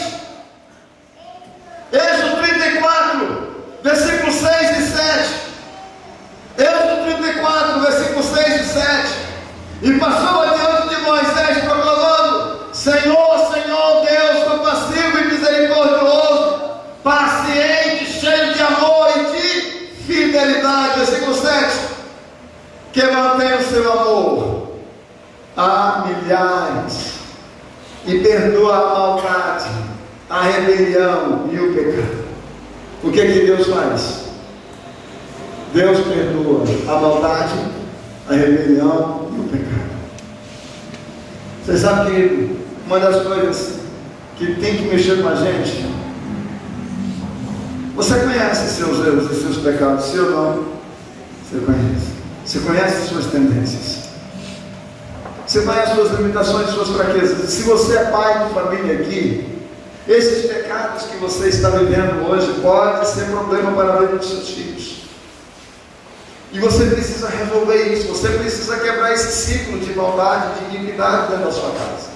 Êxodo 34, versículos 6 e 7. Êxodo 34, versículos 6 e 7. E passou adiante de Moisés, proclamando: Senhor, Senhor, Deus compassivo e misericordioso, paciente, cheio de amor e de fidelidade. Versículo 7. Que mantém o seu amor a milhares e perdoa a maldade, a rebelião e o pecado. O que Deus faz? Deus perdoa a maldade, a rebelião e o pecado. Você sabe que uma das coisas que tem que mexer com a gente, você conhece seus erros e seus pecados, sim ou não? Você conhece. Você conhece suas tendências. Você conhece suas limitações, suas fraquezas. E se você é pai de família aqui, esses pecados que você está vivendo hoje pode ser problema para a vida dos seus filhos. E você precisa resolver isso. Você precisa quebrar esse ciclo de maldade, de iniquidade dentro da sua casa.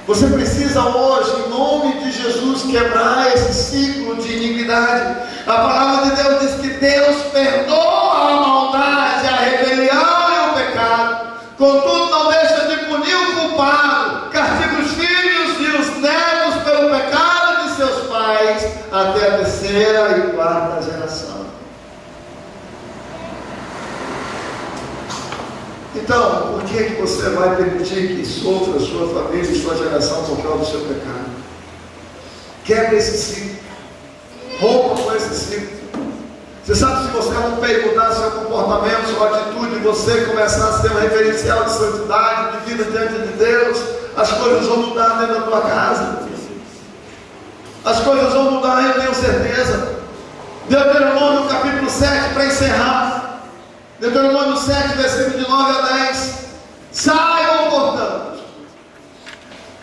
Você precisa hoje, em nome de Jesus, quebrar esse ciclo de iniquidade. A palavra de Deus diz que Deus perdoa a maldade, a rebelião e o pecado. Contudo, não deixa de punir o culpado, castiga os filhos e os netos pelo pecado de seus pais, até a 3ª e 4ª geração. Então, por que você vai permitir que sofra sua família e sua geração por causa do seu pecado? Quebra esse ciclo. Rompa com esse ciclo. Você sabe, se você romper e mudar seu comportamento, sua atitude, você começar a ser um referencial de santidade, de vida diante de Deus, as coisas vão mudar dentro da tua casa. As coisas vão mudar, eu tenho certeza. Deuteronômio capítulo 7, para encerrar. Deuteronômio 7, versículo de 9 a 10. Saibam, portanto,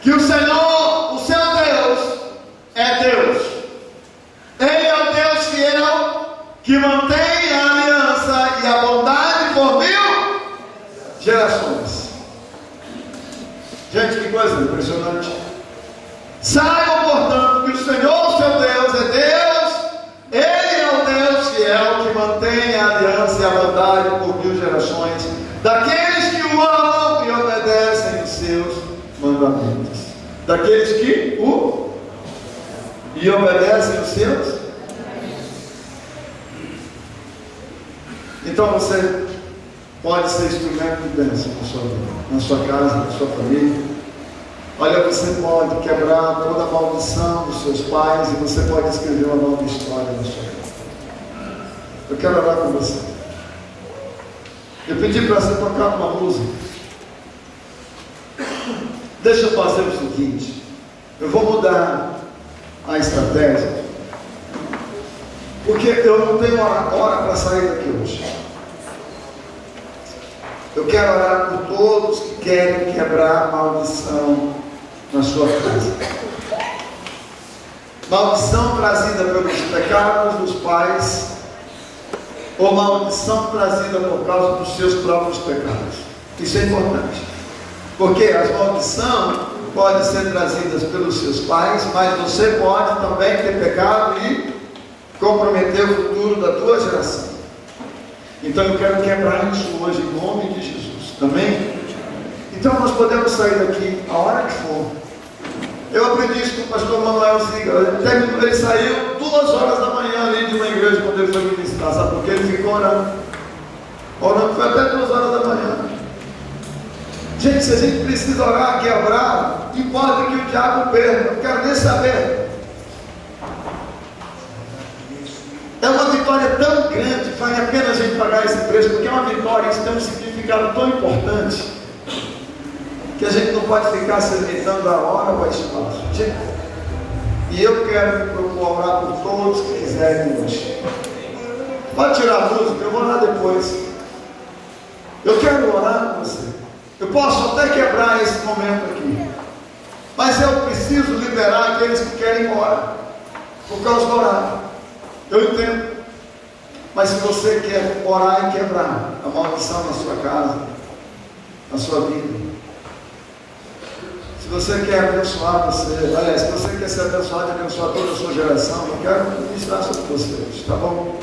que o Senhor, o seu Deus, é Deus. Ele é o Deus fiel, que mantém a aliança e a bondade por 1000 gerações. Gente, que coisa impressionante. Saibam, portanto, que o Senhor, seu Deus, é Deus. Ele é o Deus fiel, que mantém a aliança e a bondade por 1000 gerações, daqueles que o amam e obedecem os seus mandamentos. Daqueles que o e obedecem os seus. Então você pode ser instrumento de bênção na sua casa, na sua família. Olha, você pode quebrar toda a maldição dos seus pais e você pode escrever uma nova história na sua vida. Eu quero orar com você. Eu pedi para você tocar uma música. Deixa eu fazer o seguinte. Eu vou mudar a estratégia, porque eu não tenho hora para sair daqui hoje. Eu quero orar por todos que querem quebrar a maldição na sua casa. Maldição trazida pelos pecados dos pais, ou maldição trazida por causa dos seus próprios pecados. Isso é importante, porque as maldições podem ser trazidas pelos seus pais, mas você pode também ter pecado e comprometer o futuro da tua geração. Então eu quero quebrar isso hoje em nome de Jesus. Amém? Então nós podemos sair daqui a hora que for. Eu aprendi isso com o pastor Manuel Ziga. Ele saiu 2 horas da manhã ali de uma igreja quando ele foi ministrar. Sabe por quê? Ele ficou orando. Orando, foi até 2 horas da manhã. Gente, se a gente precisa orar, quebrar, importa que o diabo perca. Não quero nem saber. É uma vitória tão grande, vale a pena a gente pagar esse preço, porque é uma vitória que tem um significado tão importante, que a gente não pode ficar se limitando a hora ou a espaço. E E eu quero me propor a orar por todos que quiserem hoje. Pode tirar a música, eu vou orar depois. Eu quero orar com você. Eu posso até quebrar esse momento aqui, mas eu preciso liberar aqueles que querem ir embora por causa do horário. Eu entendo. Mas se você quer orar e quebrar a maldição na sua casa, na sua vida, se você quer abençoar você, aliás, se você quer ser abençoado e abençoar toda a sua geração, eu quero ministrar sobre você, tá bom?